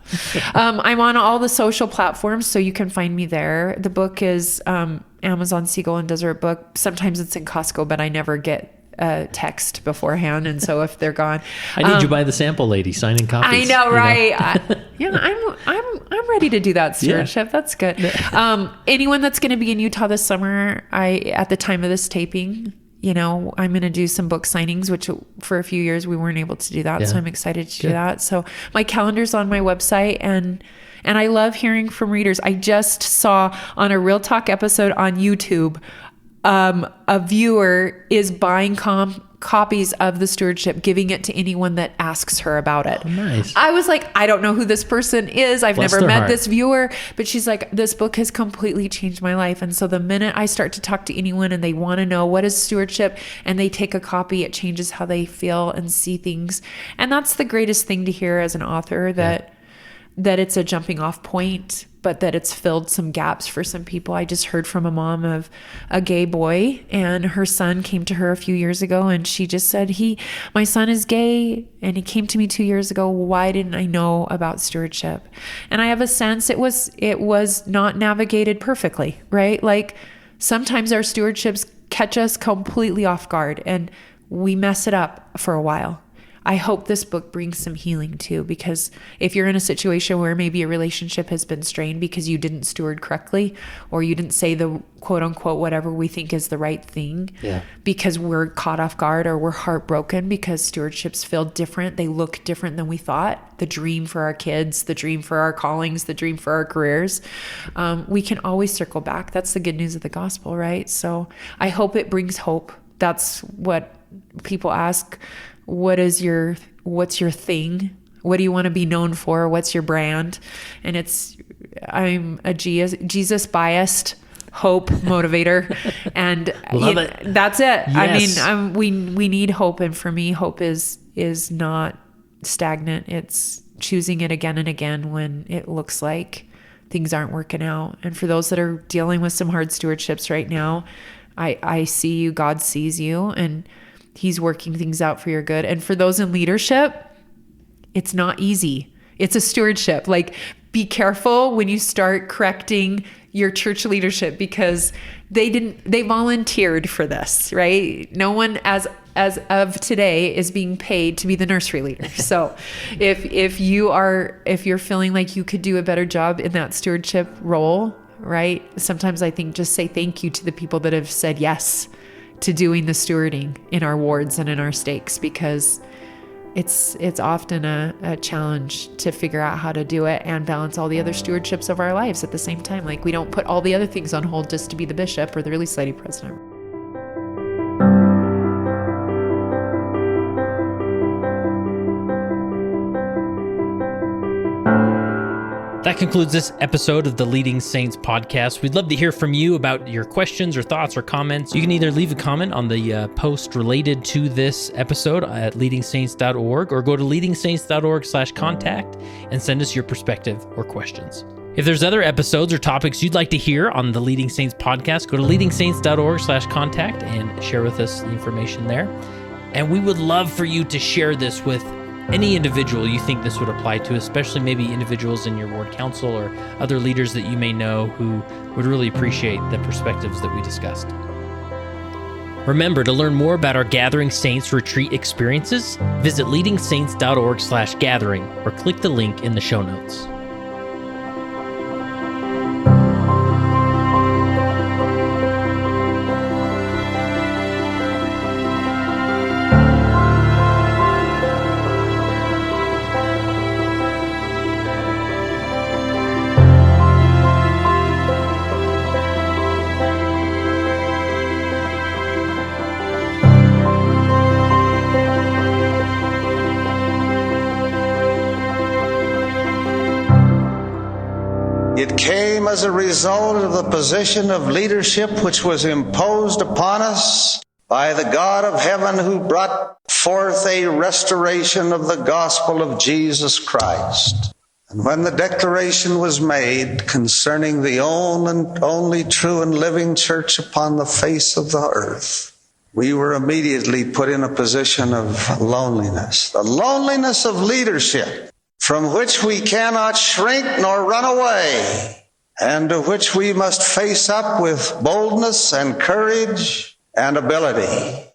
[SPEAKER 2] I'm on all the social platforms, so you can find me there. The book is Amazon, Seagull, and Desert Book. Sometimes it's in Costco, but I never get a text beforehand, and so if they're gone,
[SPEAKER 1] I need you to buy the sample, lady. Signing copies.
[SPEAKER 2] I know, right? I'm ready to do that stewardship. Yeah. That's good. Anyone that's going to be in Utah this summer, at the time of this taping, I'm going to do some book signings, which for a few years we weren't able to do that. Yeah. So I'm excited to do that. So my calendar's on my website, and I love hearing from readers. I just saw on a Real Talk episode on YouTube, a viewer is buying copies of the Stewardship, giving it to anyone that asks her about it.
[SPEAKER 1] Oh, nice.
[SPEAKER 2] I was like, I don't know who this person is. I've never met this viewer, but she's like, this book has completely changed my life. And so the minute I start to talk to anyone and they want to know what is stewardship and they take a copy, it changes how they feel and see things. And that's the greatest thing to hear as an author, that it's a jumping off point, but that it's filled some gaps for some people. I just heard from a mom of a gay boy, and her son came to her a few years ago, and she just said, my son is gay, and he came to me 2 years ago. Why didn't I know about stewardship? And I have a sense it was not navigated perfectly, right? Like sometimes our stewardships catch us completely off guard and we mess it up for a while. I hope this book brings some healing too, because if you're in a situation where maybe a relationship has been strained because you didn't steward correctly, or you didn't say the quote unquote whatever we think is the right thing, because we're caught off guard or we're heartbroken because stewardships feel different, they look different than we thought, the dream for our kids, the dream for our callings, the dream for our careers, we can always circle back. That's the good news of the gospel, right? So I hope it brings hope. That's what people ask. What's your thing? What do you want to be known for? What's your brand? And I'm a Jesus biased hope motivator, and that's it.
[SPEAKER 1] Yes.
[SPEAKER 2] I mean, we need hope, and for me, hope is not stagnant. It's choosing it again and again when it looks like things aren't working out. And for those that are dealing with some hard stewardships right now, I see you. God sees you, and He's working things out for your good. And for those in leadership, it's not easy. It's a stewardship. Like, be careful when you start correcting your church leadership, because they volunteered for this, right? No one as of today is being paid to be the nursery leader. So if you're feeling like you could do a better job in that stewardship role, right? Sometimes I think just say thank you to the people that have said yes to doing the stewarding in our wards and in our stakes, because it's often a challenge to figure out how to do it and balance all the other stewardships of our lives at the same time. Like, we don't put all the other things on hold just to be the bishop or the really slutty president.
[SPEAKER 1] That concludes this episode of the Leading Saints podcast. We'd love to hear from you about your questions or thoughts or comments. You can either leave a comment on the post related to this episode at leadingsaints.org, or go to leadingsaints.org/contact and send us your perspective or questions. If there's other episodes or topics you'd like to hear on the Leading Saints podcast, go to leadingsaints.org/contact and share with us the information there. And we would love for you to share this with any individual you think this would apply to, especially maybe individuals in your ward council or other leaders that you may know who would really appreciate the perspectives that we discussed. Remember, to learn more about our Gathering Saints retreat experiences, visit leadingsaints.org/gathering or click the link in the show notes.
[SPEAKER 4] It came as a result of the position of leadership which was imposed upon us by the God of heaven, who brought forth a restoration of the gospel of Jesus Christ. And when the declaration was made concerning the only true and living church upon the face of the earth, we were immediately put in a position of loneliness, the loneliness of leadership, from which we cannot shrink nor run away, and to which we must face up with boldness and courage and ability.